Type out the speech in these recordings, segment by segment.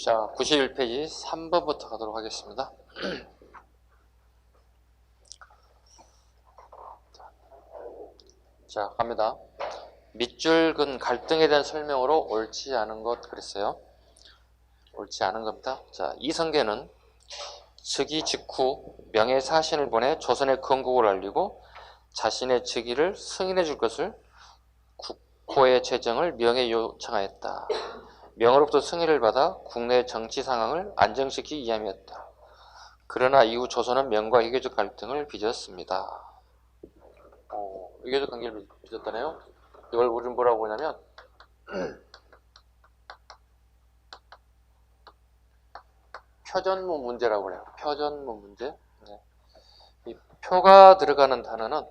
자, 91페이지 3번부터 가도록 하겠습니다. 자, 갑니다. 밑줄 근 갈등에 대한 설명으로 옳지 않은 것 그랬어요. 옳지 않은 겁니다. 자, 이성계는 즉위 직후 명예사신을 보내 조선의 건국을 알리고 자신의 즉위를 승인해 줄 것을 국호의 재정을 명에 요청하였다. 명으로부터 승인을 받아 국내 정치 상황을 안정시키기 위함이었다. 그러나 이후 조선은 명과 이교적 갈등을 빚었습니다. 이교적 관계를 빚었다네요. 이걸 우리는 뭐라고 하냐면 표전문 문제라고 해요. 표전문 문제. 네. 이 표가 들어가는 단어는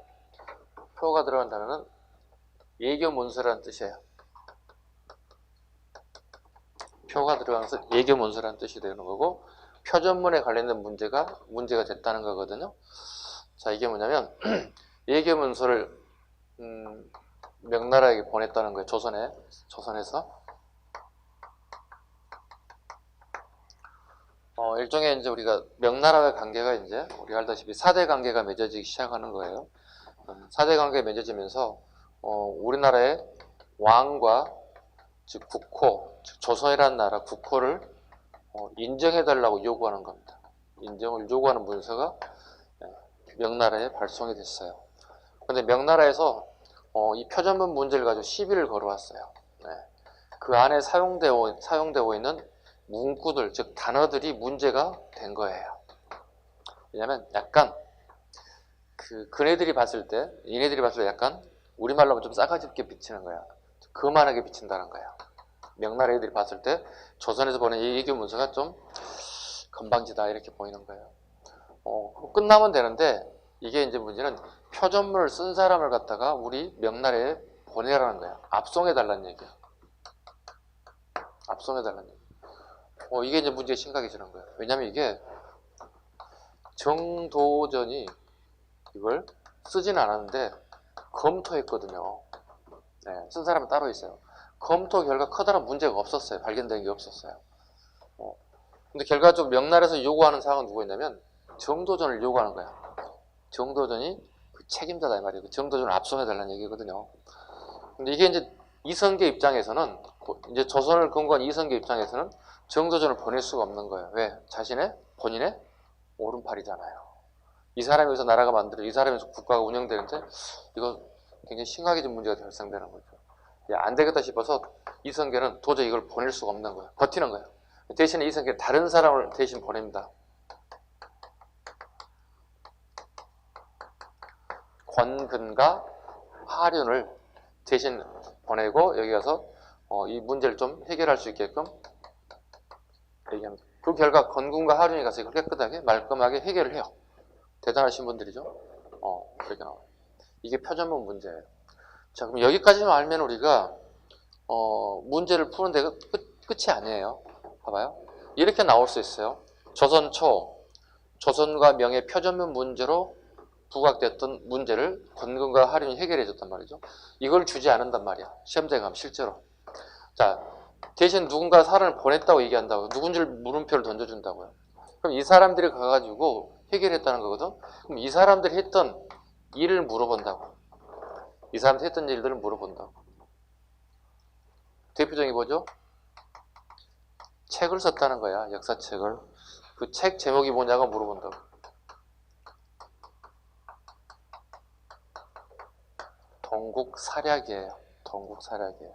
예교문서라는 뜻이에요. 표가 들어가면서 예교문서라는 뜻이 되는 거고, 표전문에 관련된 문제가 됐다는 거거든요. 자, 이게 뭐냐면 예교문서를 명나라에게 보냈다는 거예요. 조선에서. 일종의 이제 우리가 명나라의 관계가 이제 우리가 알다시피 4대 관계가 맺어지기 시작하는 거예요. 4대 관계가 맺어지면서 우리나라의 왕과 즉 국호, 즉 조선이라는 나라 국호를 인정해달라고 요구하는 겁니다. 인정을 요구하는 문서가 명나라에 발송이 됐어요. 그런데 명나라에서 이 표전문 문제를 가지고 시비를 걸어왔어요. 네. 그 안에 사용되고 있는 문구들, 즉 단어들이 문제가 된 거예요. 왜냐하면 약간 얘네들이 봤을 때 약간 우리말로 하면 좀 싸가지 없게 비치는 거야. 거만하게 비친다는 거야. 명나라 애들이 봤을 때 조선에서 보낸 예교 문서가 좀 건방지다 이렇게 보이는 거예요. 끝나면 되는데 이게 이제 문제는 표전문을 쓴 사람을 갖다가 우리 명나라에 보내라는 거야. 압송해달라는 얘기야. 압송해달라는 얘기. 이게 이제 문제가 심각해지는 거예요. 왜냐면 이게 정도전이 이걸 쓰진 않았는데 검토했거든요. 네, 쓴 사람은 따로 있어요. 검토 결과 커다란 문제가 없었어요. 발견된 게 없었어요. 근데 결과적으로 명나라에서 요구하는 사항은 누구였냐면 정도전을 요구하는 거야. 정도전이 그 책임자다 이 말이에요. 그 정도전을 압송해달라는 얘기거든요. 근데 이게 이제 이성계 입장에서는, 이제 조선을 건국한 이성계 입장에서는 정도전을 보낼 수가 없는 거예요. 왜? 본인의 오른팔이잖아요. 이 사람이 여기서 나라가 만들어져, 이 사람에서 국가가 운영되는데 이거 굉장히 심각해진 문제가 발생되는 거죠. 안 되겠다 싶어서 이성계는 도저히 이걸 보낼 수가 없는 거예요. 버티는 거예요. 대신에 이성계는 다른 사람을 대신 보냅니다. 권근과 하륜을 대신 보내고 여기 가서 이 문제를 좀 해결할 수 있게끔 얘기합니다. 그 결과 권근과 하륜이 가서 이걸 깨끗하게 말끔하게 해결을 해요. 대단하신 분들이죠. 이렇게 나와요. 이게 표전문 문제예요. 자, 그럼 여기까지만 알면 우리가 문제를 푸는 데가 끝이 아니에요. 봐봐요. 이렇게 나올 수 있어요. 조선과 명의 표전문 문제로 부각됐던 문제를 권근과 하륜이 해결해 줬단 말이죠. 이걸 주지 않는단 말이야. 시험장에 가면 실제로. 자, 대신 누군가 사람을 보냈다고 얘기한다고, 누군지를 물음표를 던져준다고요. 그럼 이 사람들이 가가지고 해결했다는 거거든. 그럼 이 사람들이 했던 일을 물어본다고. 이 사람들이 했던 일들을 물어본다고. 대표적인 뭐죠? 책을 썼다는 거야. 역사책을. 그 책 제목이 뭐냐고 물어본다고. 동국사략이에요. 동국사략이에요.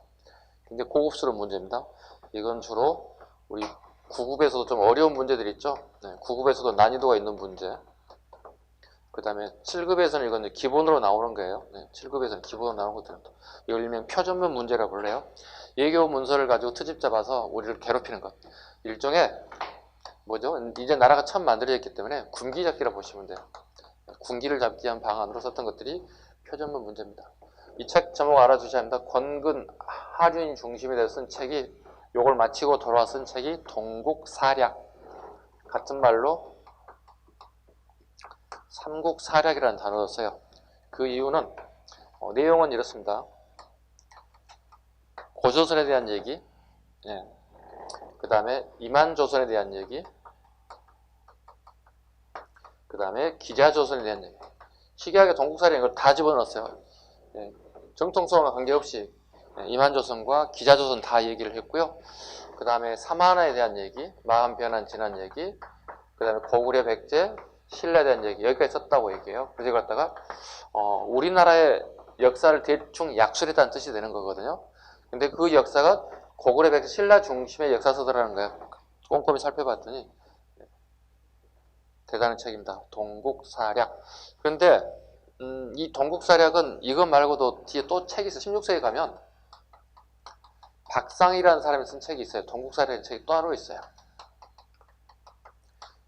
굉장히 고급스러운 문제입니다. 이건 주로 우리 9급에서도 좀 어려운 문제들 있죠. 네, 9급에서도 난이도가 있는 문제. 그 다음에 7급에서는 이건 기본으로 나오는 거예요. 네, 7급에서는 기본으로 나오는 것들입니다. 이걸 일명 표전문 문제라고 불러요. 예교 문서를 가지고 트집 잡아서 우리를 괴롭히는 것. 일종의 뭐죠? 이제 나라가 처음 만들어졌기 때문에 군기 잡기라 보시면 돼요. 군기를 잡기 위한 방안으로 썼던 것들이 표전문 문제입니다. 이 책 제목 알아두셔야 합니다. 권근, 하륜 중심에 대해서 쓴 책이, 요걸 마치고 돌아와 쓴 책이 동국사략. 같은 말로 삼국사략이라는 단어를 써요. 그 이유는 내용은 이렇습니다. 고조선에 대한 얘기, 그 다음에 이만조선에 대한 얘기, 그 다음에 기자조선에 대한 얘기. 희귀하게 동국사라는 걸 다 집어넣었어요. 예, 정통성과 관계없이 이만조선과 기자조선 다 얘기를 했고요. 그 다음에 사만화에 대한 얘기, 마음 변한 지난 얘기, 그 다음에 고구려 백제, 신라에 대한 얘기, 여기까지 썼다고 얘기해요. 그래서 이걸 갖다가 우리나라의 역사를 대충 약술했다는 뜻이 되는 거거든요. 근데 그 역사가 고구려 백제, 신라 중심의 역사서더라는 거예요. 꼼꼼히 살펴봤더니 대단한 책입니다. 동국사략. 그런데 이 동국사략은 이것 말고도 뒤에 또 책이 있어요. 16세기 가면 박상이라는 사람이 쓴 책이 있어요. 동국사략이라는 책이 또 하나 있어요.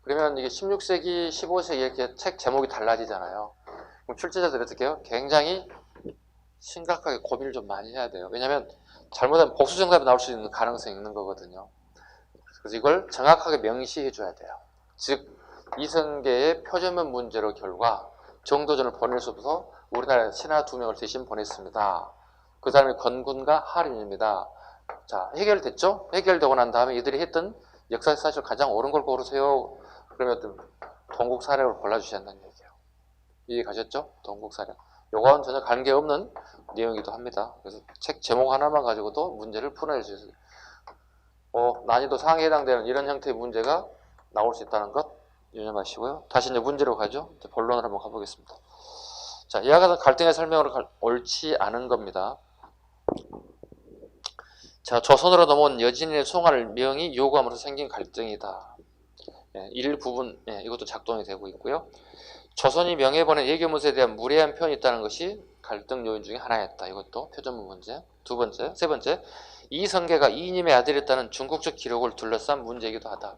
그러면 이게 16세기, 15세기 이렇게 책 제목이 달라지잖아요. 그럼 출제자들이 어떻게 해요? 굉장히 심각하게 고민을 좀 많이 해야 돼요. 왜냐하면 잘못하면 복수 정답이 나올 수 있는 가능성이 있는 거거든요. 그래서 이걸 정확하게 명시해 줘야 돼요. 즉 이성계의 표준문 문제로 결과 정도전을 보낼 수 없어서 우리나라에 신하 2명을 대신 보냈습니다. 그 사람이 건군과 하림입니다. 자, 해결됐죠? 해결되고 난 다음에 이들이 했던 역사에서 사실 가장 옳은 걸 고르세요. 그러면 동국사략을 골라주셔야 한다는 얘기예요. 이해 가셨죠? 동국사략. 요거와는 전혀 관계없는 내용이기도 합니다. 그래서 책 제목 하나만 가지고도 문제를 풀어낼 수 있어요. 난이도 상위에 해당되는 이런 형태의 문제가 나올 수 있다는 것 유념하시고요. 다시 이제 문제로 가죠. 이제 본론을 한번 가보겠습니다. 자, 이와 같은 갈등의 설명으로 옳지 않은 겁니다. 자, 조선으로 넘어온 여진의 송할 명이 요구함으로 생긴 갈등이다. 일부분, 이것도 작동이 되고 있고요. 조선이 명에 보낸 예교문서에 대한 무례한 표현이 있다는 것이 갈등 요인 중에 하나였다. 이것도 표준문 문제. 두 번째, 세 번째, 이성계가 이님의 아들이었다는 중국적 기록을 둘러싼 문제이기도 하다.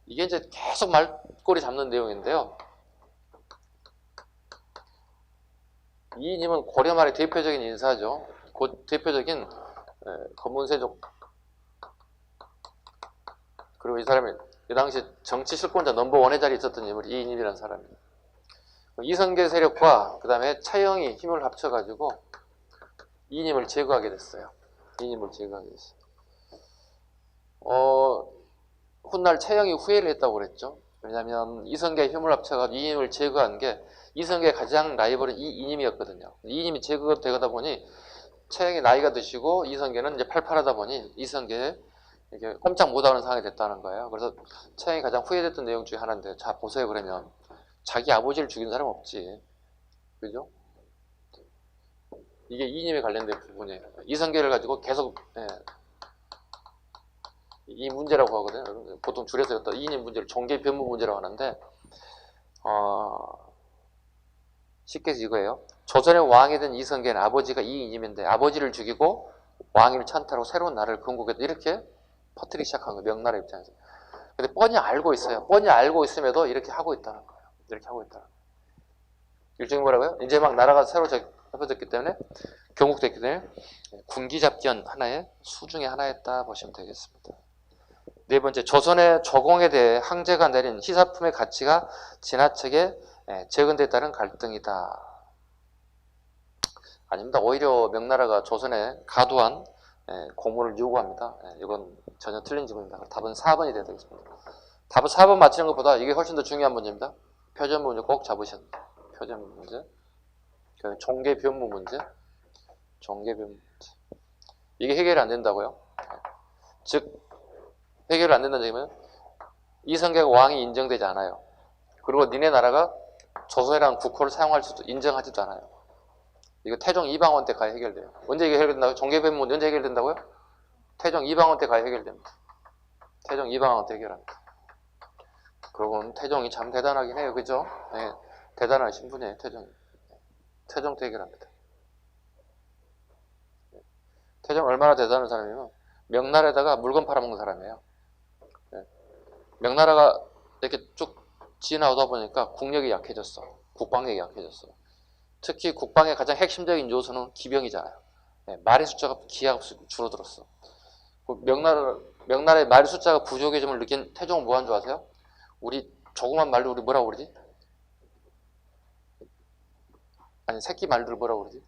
이게 이제 계속 말꼬리 잡는 내용인데요. 이님은 고려 말의 대표적인 인사죠. 대표적인 검문세족. 그리고 이 사람이 이 당시 정치 실권자 넘버1의 자리에 있었던 인물이 이인임이라는 사람이에요. 이성계 세력과 그 다음에 차영이 힘을 합쳐가지고 이인임을 제거하게 됐어요. 이인임을 제거하게 됐어요. 훗날 차영이 후회를 했다고 그랬죠. 왜냐하면 이성계의 힘을 합쳐가지고 이인임을 제거한 게 이성계의 가장 라이벌은 이인임이었거든요. 이인임이 제거되다 보니 차영이 나이가 드시고 이성계는 이제 팔팔하다 보니 이성계에 이게 꼼짝 못하는 상황이 됐다는 거예요. 그래서 차영이 가장 후회됐던 내용 중에 하나인데, 자 보세요. 그러면 자기 아버지를 죽인 사람 없지, 그죠? 이게 이인임에 관련된 부분이에요. 이성계를 가지고 계속 이 문제라고 하거든요. 보통 줄여서 이인임 문제를 종계 변무 문제라고 하는데, 쉽게 해서 이거예요. 조선의 왕이 된 이성계는 아버지가 이인임인데 아버지를 죽이고 왕위를 찬탈하고 새로운 나라를 건국했다. 이렇게 퍼뜨리기 시작한 거예요. 명나라 입장에서. 근데 뻔히 알고 있어요. 뻔히 알고 있음에도 이렇게 하고 있다는 거예요. 이렇게 하고 있다는 거예요. 일종의 뭐라고요? 이제 막 나라가 새로 접어졌기 때문에, 경국됐기 때문에 군기잡기한 하나의 수중의 하나였다 보시면 되겠습니다. 네 번째, 조선의 조공에 대해 황제가 내린 희사품의 가치가 지나치게 적은데 따른 갈등이다. 아닙니다. 오히려 명나라가 조선에 과도한 공물을 요구합니다. 이건 전혀 틀린 질문입니다. 답은 4번이 되어야 되겠습니다. 답은 4번 맞히는 것보다 이게 훨씬 더 중요한 문제입니다. 표준문 문제 꼭 잡으셔야 됩니다. 표준문 문제, 종계변무 문제, 종계변무 문제. 이게 해결이 안 된다고요? 즉 해결이 안 된다는 얘기면 이성계가 왕이 인정되지 않아요. 그리고 니네 나라가 조선이라는 국호를 사용할 수도 인정하지도 않아요. 이거 태종 이방원 때 가야 해결돼요. 언제 이게 해결된다고요? 종계변무 문제 언제 해결된다고요? 태종 이방원 때 가야 해결됩니다. 태종 이방원 때 해결합니다. 그러고 태종이 참 대단하긴 해요. 그죠? 네, 대단한 신분이에요. 태종 때 해결합니다. 태종 얼마나 대단한 사람이면 명나라에다가 물건 팔아먹는 사람이에요. 명나라가 이렇게 쭉 지나오다 보니까 국력이 약해졌어. 국방력이 약해졌어. 특히 국방의 가장 핵심적인 요소는 기병이잖아요. 말의 숫자가 기하가 줄어들었어. 명나라의 말의 숫자가 부족해짐을 느낀 태종은 뭐 한 줄 아세요? 우리 조그만 말도 우리 뭐라고 그러지? 아니 새끼 말들 뭐라고 그러지?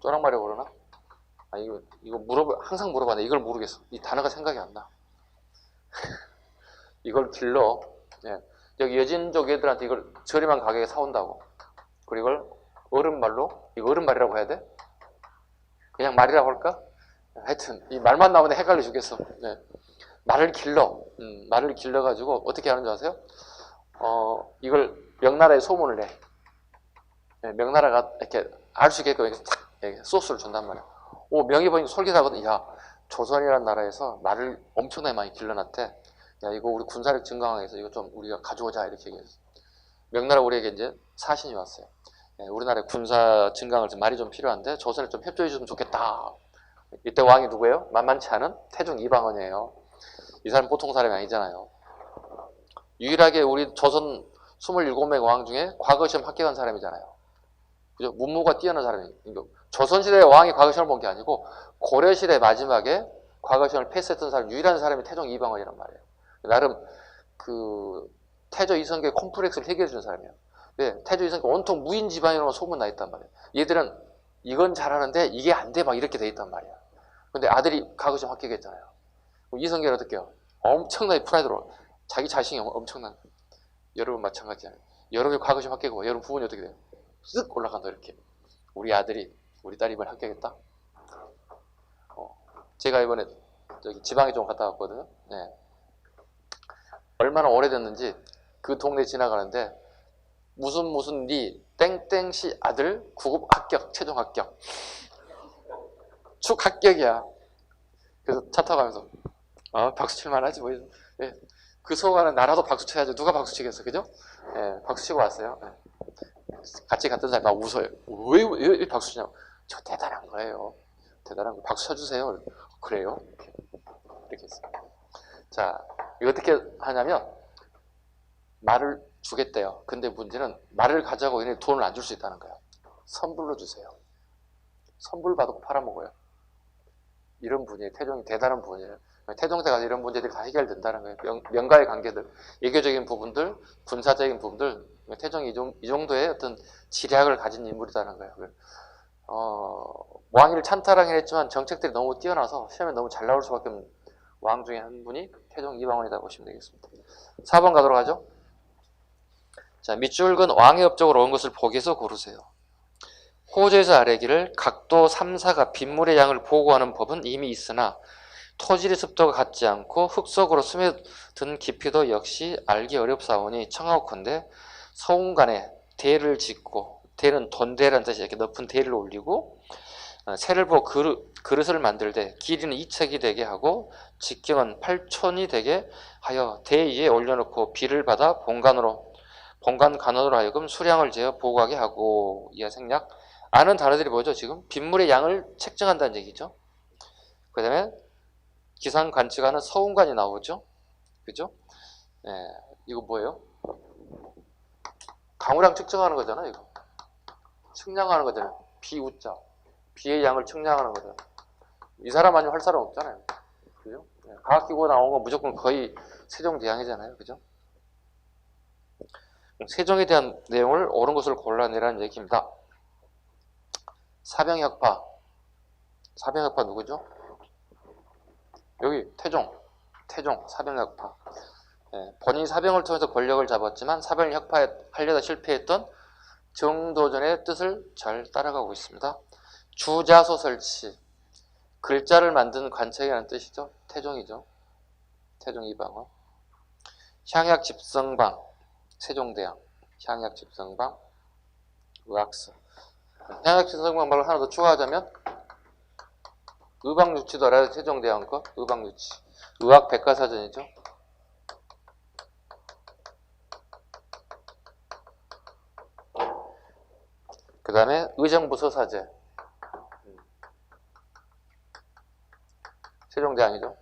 쪼랑말이라고 그러나? 이거 항상 물어봤는데 이걸 모르겠어. 이 단어가 생각이 안 나. 이걸 길러. 예. 여기 여진족 애들한테 이걸 저렴한 가격에 사온다고. 그리고 이걸 어른말로, 이거 어른말이라고 해야 돼? 그냥 말이라고 할까? 하여튼 이 말만 나오면 헷갈려 죽겠어. 네. 말을 길러가지고 어떻게 하는 줄 아세요? 이걸 명나라에 소문을 내. 네, 명나라가 이렇게 알 수 있게끔 이렇게 소스를 준단 말이야. 명의보인 솔깃하거든. 야, 조선이라는 나라에서 말을 엄청나게 많이 길러놨대. 야, 이거 우리 군사력 증강하기 위해서 이거 좀 우리가 가져오자 이렇게 얘기했어. 명나라 우리에게 이제 사신이 왔어요. 예, 우리나라의 군사 증강을 말이 좀 필요한데 조선에 좀 협조해 주면 좋겠다. 이때 왕이 누구예요? 만만치 않은 태종 이방원이에요. 이 사람 보통 사람이 아니잖아요. 유일하게 우리 조선 27명 왕 중에 과거시험 합격한 사람이잖아요. 그죠? 문무가 뛰어난 사람이. 조선시대의 왕이 과거시험을 본 게 아니고 고려시대 마지막에 과거시험을 패스했던 사람 유일한 사람이 태종 이방원이란 말이에요. 나름 그 태조 이성계의 콤플렉스를 해결해 준 사람이에요. 네, 태조 이성계 온통 무인 집안이라고 소문나 있단 말이에요. 얘들은 이건 잘하는데 이게 안 돼 막 이렇게 돼 있단 말이야. 근데 아들이 과거시험 합격했잖아요. 이성계는 어떻게 해요? 엄청나게 프라이드로 자기 자신이 엄청난. 여러분 마찬가지야. 여러분이 과거시험 합격하고 여러분 부모님 어떻게 돼요? 쓱 올라간다 이렇게. 우리 아들이 우리 딸이 이번에 합격했다. 제가 이번에 저기 지방에 좀 갔다 왔거든요. 네. 얼마나 오래됐는지 그 동네 지나가는데 무슨 니 땡땡씨 아들 9급 합격, 최종 합격. 축 합격이야. 그래서 차 타고 가면서 박수 칠만 하지 뭐. 예. 그 소가는 나라도 박수 쳐야지. 누가 박수 치겠어, 그죠? 예, 박수 치고 왔어요. 예. 같이 갔던 사람이 막 웃어요. 왜 박수 치냐고. 저 대단한 거예요. 대단한 거. 박수 쳐주세요. 그래요? 이렇게 했어요. 자, 이거 어떻게 하냐면 말을 주겠대요. 근데 문제는 말을 가져가고 얘네 돈을 안 줄 수 있다는 거예요. 선불로 주세요. 선불 받고 팔아먹어요. 이런 분이에요. 태종이 대단한 분이에요. 태종 때 가서 이런 문제들이 다 해결된다는 거예요. 명가의 관계들, 외교적인 부분들, 군사적인 부분들, 태종이 이 정도의 어떤 지략을 가진 인물이라는 거예요. 왕위를 찬탈하긴 했지만 정책들이 너무 뛰어나서 시험에 너무 잘 나올 수밖에 없는 왕 중에 한 분이 태종 이방원이다 보시면 되겠습니다. 4번 가도록 하죠. 자, 밑줄 근 왕의 업적으로 온 것을 보기에서 고르세요. 호조에서 아래기를 각도 3, 4가 빗물의 양을 보고하는 법은 이미 있으나 토질의 습도가 같지 않고 흙 속으로 스며든 깊이도 역시 알기 어렵사오니 청하오컨대 서운간에 대를 짓고, 대는 돈대라는 뜻이 이렇게 높은 대를 올리고 새를 보고 그릇을 만들되 길이는 2척이 되게 하고 직경은 8촌이 되게 하여 대 위에 올려놓고 비를 받아 본관 간원으로 하여금 수량을 재어 보고하게 하고. 이하 생략. 아는 단어들이 뭐죠? 지금 빗물의 양을 책정한다는 얘기죠. 그 다음에 기상 관측하는 서운관이 나오죠. 그죠? 예, 이거 뭐예요? 강우량 측정하는 거잖아요. 이거 측량하는 거잖아요. 비우자. 비의 양을 측량하는 거잖아요. 이 사람 아니면 할 사람 없잖아요. 그죠? 예, 과학기구 나온 건 무조건 거의 세종대왕이잖아요. 그죠? 세종에 대한 내용을 옳은 것을 골라내라는 얘기입니다. 사병혁파. 사병혁파 누구죠? 여기 태종 사병혁파. 예, 본인이 사병을 통해서 권력을 잡았지만 사병을 혁파하려다 실패했던 정도전의 뜻을 잘 따라가고 있습니다. 주자소 설치. 글자를 만드는 관책이라는 뜻이죠. 태종이죠. 태종 이방원. 향약 집성방. 세종대왕. 향약 집성방. 의학서. 향약 집성방 말로 하나 더 추가하자면 의방유치도 알아요. 세종대왕 거. 의방유치. 의학 백과사전이죠. 그 다음에 의정부서사제. 세종대왕이죠.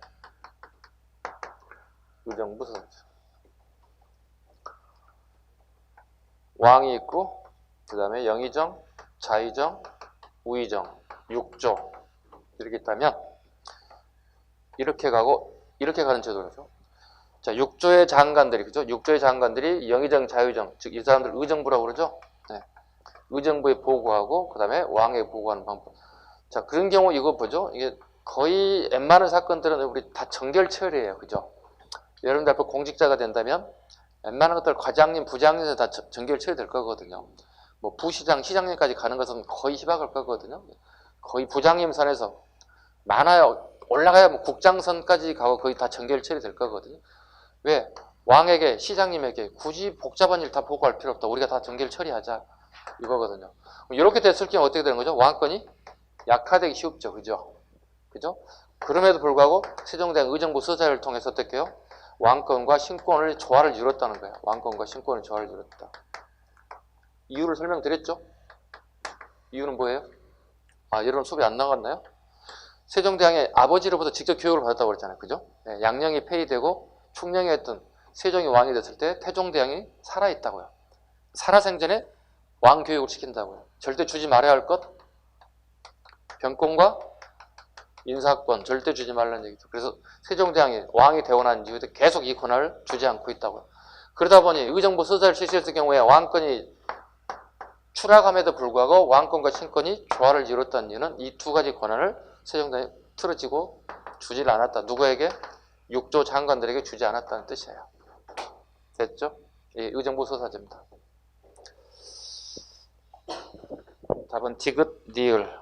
의정부서사제. 왕이 있고 그 다음에 영의정, 자의정, 우의정, 육조 이렇게 있다면 이렇게 가고 이렇게 가는 제도죠. 자, 육조의 장관들이, 그죠? 육조의 장관들이 영의정, 자의정, 즉 이 사람들 의정부라고 그러죠. 네. 의정부에 보고하고 그 다음에 왕에 보고하는 방법. 자, 그런 경우 이거 보죠. 이게 거의 웬만한 사건들은 우리 다 정결 처리예요. 그죠? 여러분들 앞에 공직자가 된다면 웬만한 것들 과장님, 부장님에서 다 정결 처리될 거거든요. 뭐 부시장, 시장님까지 가는 것은 거의 희박할 거거든요. 거의 부장님 선에서 많아요. 올라가야 뭐 국장선까지 가고 거의 다 정결 처리될 거거든요. 왜? 왕에게, 시장님에게 굳이 복잡한 일 다 보고할 필요 없다. 우리가 다 정결 처리하자. 이거거든요. 이렇게 됐을 경우 어떻게 되는 거죠? 왕권이 약화되기 쉽죠. 그죠? 그죠? 그럼에도 불구하고 세종대왕 의정부 서사를 통해서 어떻게 해요? 왕권과 신권을 조화를 이뤘다는 거예요. 왕권과 신권을 조화를 이뤘다. 이유를 설명드렸죠? 이유는 뭐예요? 아, 여러분 수업이 안 나갔나요? 세종대왕의 아버지로부터 직접 교육을 받았다고 그랬잖아요. 그죠? 네, 양령이 폐위되고 충령이었던 세종이 왕이 됐을 때 태종대왕이 살아있다고요. 살아생전에 왕 교육을 시킨다고요. 절대 주지 말아야 할 것, 병권과 인사권 절대 주지 말라는 얘기죠. 그래서 세종대왕이 왕이 되고 난 이후에 계속 이 권한을 주지 않고 있다고요. 그러다 보니 의정부 서사를 실시했을 경우에 왕권이 추락함에도 불구하고 왕권과 신권이 조화를 이뤘다는 이유는 이 두 가지 권한을 세종대왕이 틀어지고 주질 않았다. 누구에게? 6조 장관들에게 주지 않았다는 뜻이에요. 됐죠? 이 의정부 서사제입니다. 답은 디귿, 니을.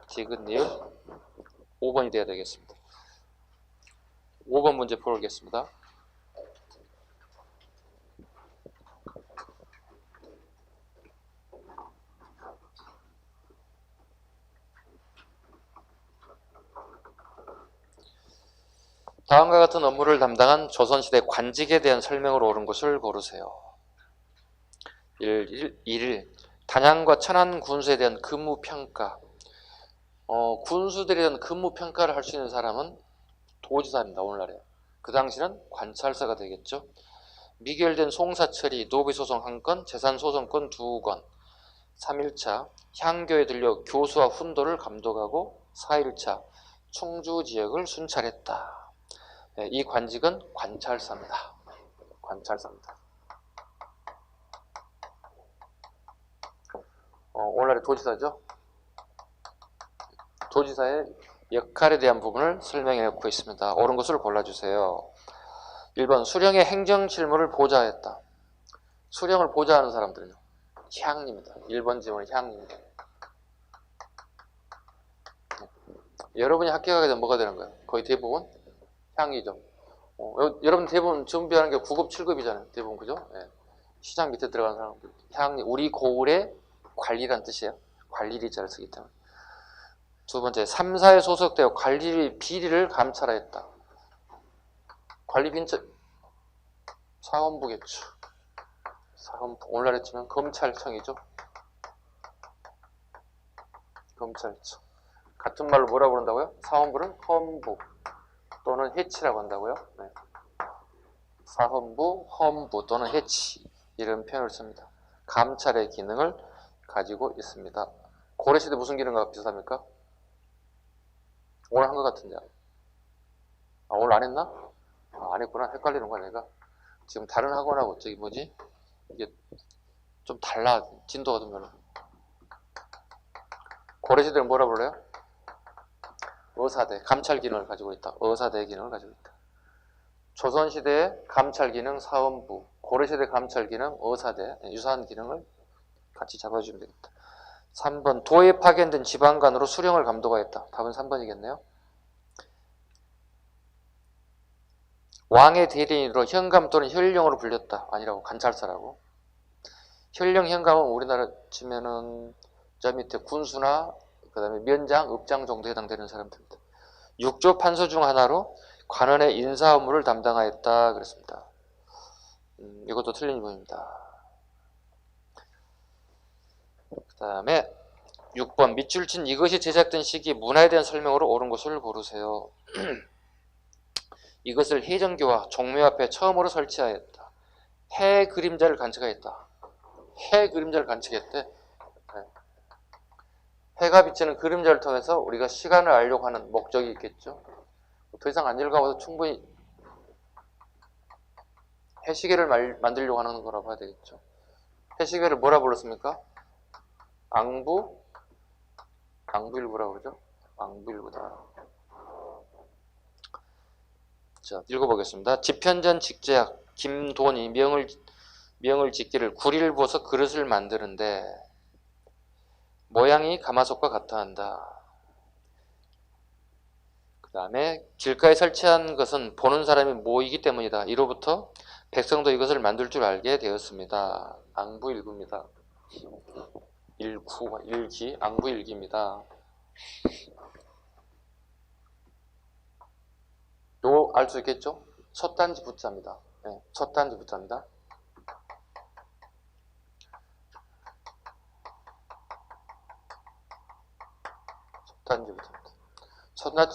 디귿, 니을. 5번이 돼야 되겠습니다. 5번 문제 풀어보겠습니다. 다음과 같은 업무를 담당한 조선시대 관직에 대한 설명으로 옳은 것을 고르세요. 1. 단양과 천안 군수에 대한 근무평가. 군수들에 대한 근무평가를 할 수 있는 사람은 도지사입니다. 오늘날에. 그 당시는 관찰사가 되겠죠. 미결된 송사처리, 노비소송 1건, 재산소송권 2건. 3일차 향교에 들려 교수와 훈도를 감독하고 4일차 충주지역을 순찰했다. 이 관직은 관찰사입니다. 관찰사입니다. 오늘날의 도지사죠. 도지사의 역할에 대한 부분을 설명해 놓고 있습니다. 옳은 것을 골라주세요. 1번 수령의 행정실무를 보좌했다. 수령을 보좌하는 사람들은요. 향입니다. 1번 지문은 향입니다. 여러분이 합격하게 되면 뭐가 되는 거예요? 거의 대부분 향이죠. 여러분 대부분 준비하는 게 9급, 7급이잖아요. 대부분 그죠? 네. 시장 밑에 들어가는 사람들. 향이 우리 고을의 관리란 뜻이에요. 관리리자를 쓰기 때문에. 두 번째, 3사에 소속되어 관리 비리를 감찰하였다. 관리 빈처 사헌부겠죠. 사헌부. 오늘날에 치면 검찰청이죠. 검찰청. 같은 말로 뭐라고 그런다고요? 사헌부는 헌부 또는 해치라고 한다고요. 네. 사헌부, 헌부 또는 해치 이런 표현을 씁니다. 감찰의 기능을 가지고 있습니다. 고려시대 무슨 기능과 비슷합니까? 오늘 한 것 같은데. 아, 오늘 안 했나? 아, 안 했구나. 헷갈리는 거야 내가. 지금 다른 학원하고 저기 뭐지? 이게 좀 달라. 진도가 좀 별로. 고려시대는 뭐라 불러요? 의사대, 감찰 기능을 가지고 있다. 의사대 기능을 가지고 있다. 조선시대의 감찰 기능 사헌부, 고려시대 감찰 기능 의사대, 유사한 기능을 같이 잡아주시면 되겠다. 3번 도에 파견된 지방관으로 수령을 감독하였다. 답은 3번이겠네요. 왕의 대리인으로 현감 또는 현령으로 불렸다. 아니라고, 관찰사라고. 현령, 현감은 우리나라 치면은 저 밑에 군수나 그 다음에 면장, 읍장 정도 해당되는 사람들입니다. 6조 판서 중 하나로 관원의 인사 업무를 담당하였다 그랬습니다. 이것도 틀린 부분입니다. 그 다음에 6번 밑줄 친 이것이 제작된 시기 문화에 대한 설명으로 옳은 것을 고르세요. 이것을 해정교와 종묘 앞에 처음으로 설치하였다. 해 그림자를 관측하였다. 해 그림자를 관측했대. 해가 비치는 그림자를 통해서 우리가 시간을 알려고 하는 목적이 있겠죠. 더 이상 안 읽어봐도 충분히 해시계를 만들려고 하는 거라고 봐야 되겠죠. 해시계를 뭐라 불렀습니까? 앙부일부라고 그러죠. 앙부일구다. 자, 읽어보겠습니다. 집현전 직제약 김돈이 명을 짓기를 구리를 부어서 그릇을 만드는데 모양이 가마솥과 같아 한다. 그 다음에 길가에 설치한 것은 보는 사람이 모이기 때문이다. 이로부터 백성도 이것을 만들 줄 알게 되었습니다. 앙부일구입니다. 일기, 앙부일기입니다. 요거 알 수 있겠죠? 첫 단지 부자입니다. 네, 첫 단지 부자입니다. 첫 단지 부자입니다.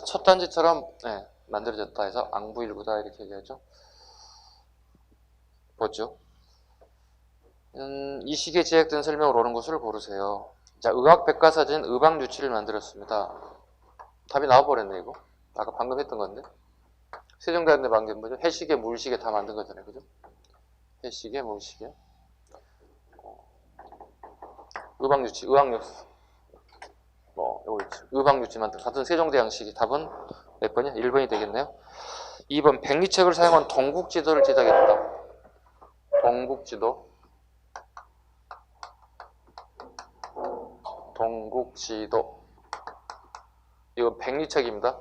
첫 단지처럼 네, 만들어졌다 해서 앙부일구다 이렇게 얘기하죠. 보죠. 이 시기에 제작된 설명을 옳은 것을 고르세요. 자, 의학백과사전 의방유치를 만들었습니다. 답이 나와버렸네 이거. 아까 방금 했던 건데. 세종대왕대 방금 뭐죠? 해시계, 물시계 다 만든 거잖아요, 그죠? 해시계, 물시계. 의방유치, 의학역사. 요거 있죠. 의방유치 만든 같은 세종대왕식이 답은 몇 번이야? 1번이 되겠네요. 2번 백리책을 사용한 동국지도를 제작했다. 동국지도. 이건 백리책입니다.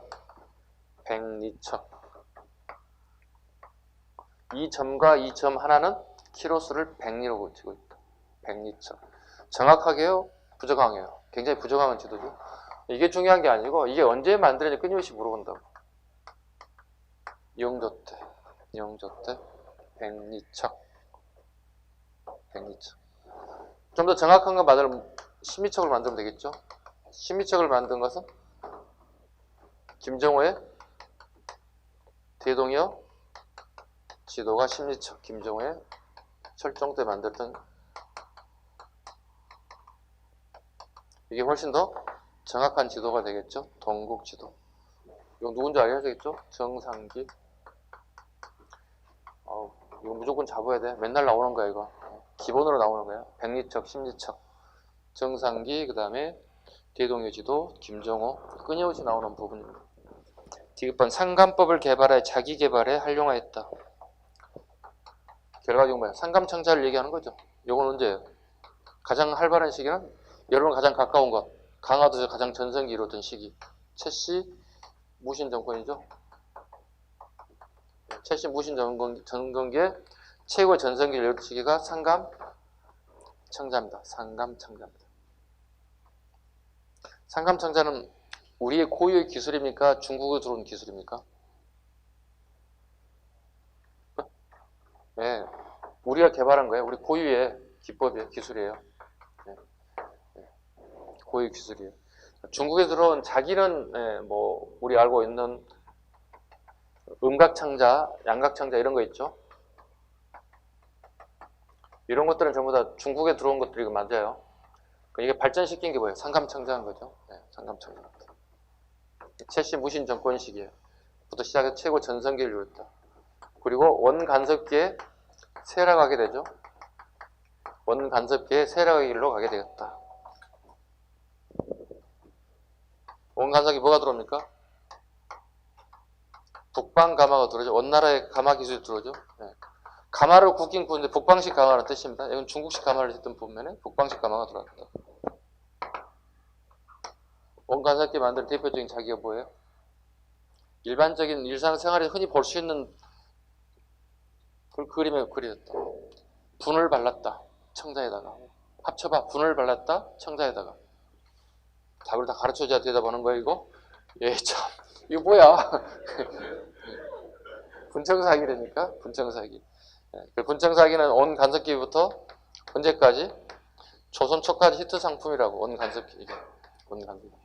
백리책. 2점과 2점 하나는 키로수를 백리로 고치고 있다. 백리책. 정확하게요? 부정확해요? 굉장히 부정확한 지도죠. 이게 중요한 게 아니고 이게 언제 만들었는지 끊임없이 물어본다고. 영조 때 백리책. 좀 더 정확한 거 만들면 신미책을 만들면 되겠죠. 신미책을 만든 것은 김정호의 대동여 지도가 신미책, 김정호의 철종 때 만들었던 이게 훨씬 더 정확한 지도가 되겠죠. 동국지도. 이거 누군지 알아야 되겠죠? 정상기. 이거 무조건 잡아야 돼. 맨날 나오는 거야 이거. 기본으로 나오는 거야. 백리책, 신리책, 정상기, 그 다음에 대동여지도, 김정호 끊임없이 나오는 부분입니다. 디귿번 상감법을 개발해 자기 개발에 활용하였다. 결과적으로 뭐야? 상감청자를 얘기하는 거죠. 이건 언제예요? 가장 활발한 시기는 여러분 가장 가까운 것, 강화도에서 가장 전성기 이루어졌던 시기. 최씨 무신 정권이죠. 최씨 무신 정권기의 최고 전성기를 이루어졌던 시기가 상감청자입니다. 상감청자입니다. 상감청자는 우리의 고유의 기술입니까? 중국에 들어온 기술입니까? 네, 우리가 개발한 거예요. 우리 고유의 기법이에요. 기술이에요. 네. 고유 기술이에요. 중국에 들어온 자기는 우리 알고 있는 음각창자, 양각창자 이런 거 있죠. 이런 것들은 전부 다 중국에 들어온 것들이 맞아요. 이게 발전시킨 게 뭐예요? 상감청자인 거죠. 네, 상감청자. 최씨 무신 정권 시기에 부터 시작해서 최고 전성기를 이뤘다. 그리고 원간섭기에 세락하게 되죠. 원간섭기에 세락의 길로 가게 되었다. 원간섭기 뭐가 들어옵니까? 북방가마가 들어오죠. 원나라의 가마 기술이 들어오죠. 네. 가마를 굽긴 구는데 북방식 가마라는 뜻입니다. 이건 중국식 가마를 했던 보면은 북방식 가마가 들어왔다. 원간섭기 만든 대표적인 자기가 뭐예요? 일반적인 일상생활에 흔히 볼 수 있는 그림에 그려졌다. 분을 발랐다. 청자에다가. 합쳐봐. 분을 발랐다. 청자에다가. 답을 다 가르쳐줘야 대답하는 거야 이거? 예, 참. 이거 뭐야? 분청사기라니까? 분청사기. 그 분청사기는 원간섭기부터 언제까지? 조선 초까지 히트 상품이라고. 원간섭기. 이게. 원간섭기.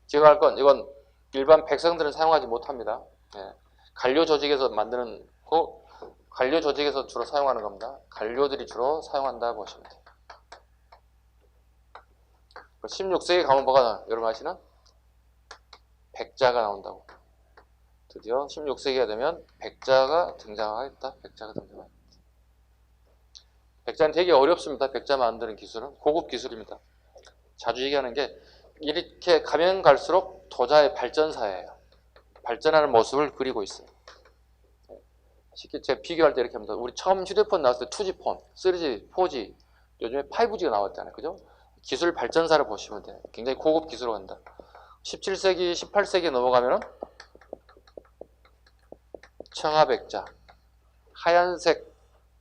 기억할 건 이건 일반 백성들은 사용하지 못합니다. 예. 관료 조직에서 만드는 거, 관료 조직에서 주로 사용하는 겁니다. 관료들이 주로 사용한다 보시면 돼요. 16세기 가면 뭐가 나와요? 여러분 아시는? 백자가 나온다고. 드디어 16세기가 되면 백자가 등장하겠다. 백자가 등장하겠다. 백자는 되게 어렵습니다. 백자 만드는 기술은 고급 기술입니다. 자주 얘기하는 게 이렇게 가면 갈수록 도자의 발전사예요. 발전하는 모습을 그리고 있어요. 쉽게 제가 비교할 때 이렇게 합니다. 우리 처음 휴대폰 나왔을 때 2G폰, 3G, 4G, 요즘에 5G가 나왔잖아요. 그죠? 기술 발전사를 보시면 돼요. 굉장히 고급 기술로 간다. 17세기, 18세기 넘어가면은 청아백자, 하얀색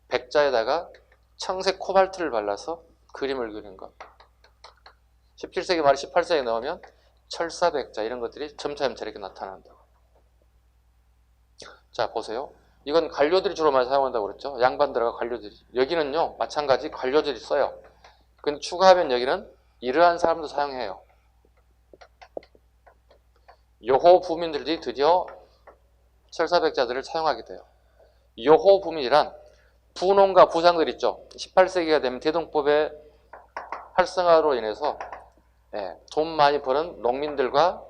백자에다가 청색 코발트를 발라서 그림을 그리는 것. 17세기 말에 18세기 넘으면 철사백자 이런 것들이 점차점차 이렇게 나타난다. 자, 보세요. 이건 관료들이 주로 많이 사용한다고 그랬죠. 양반 들어가 관료들이. 여기는요, 마찬가지 관료들이 써요. 근데 추가하면 여기는 이러한 사람도 사용해요. 요호 부민들이 드디어 철사백자들을 사용하게 돼요. 요호 부민이란 부농가 부상들 있죠. 18세기가 되면 대동법의 활성화로 인해서 돈 많이 버는 농민들과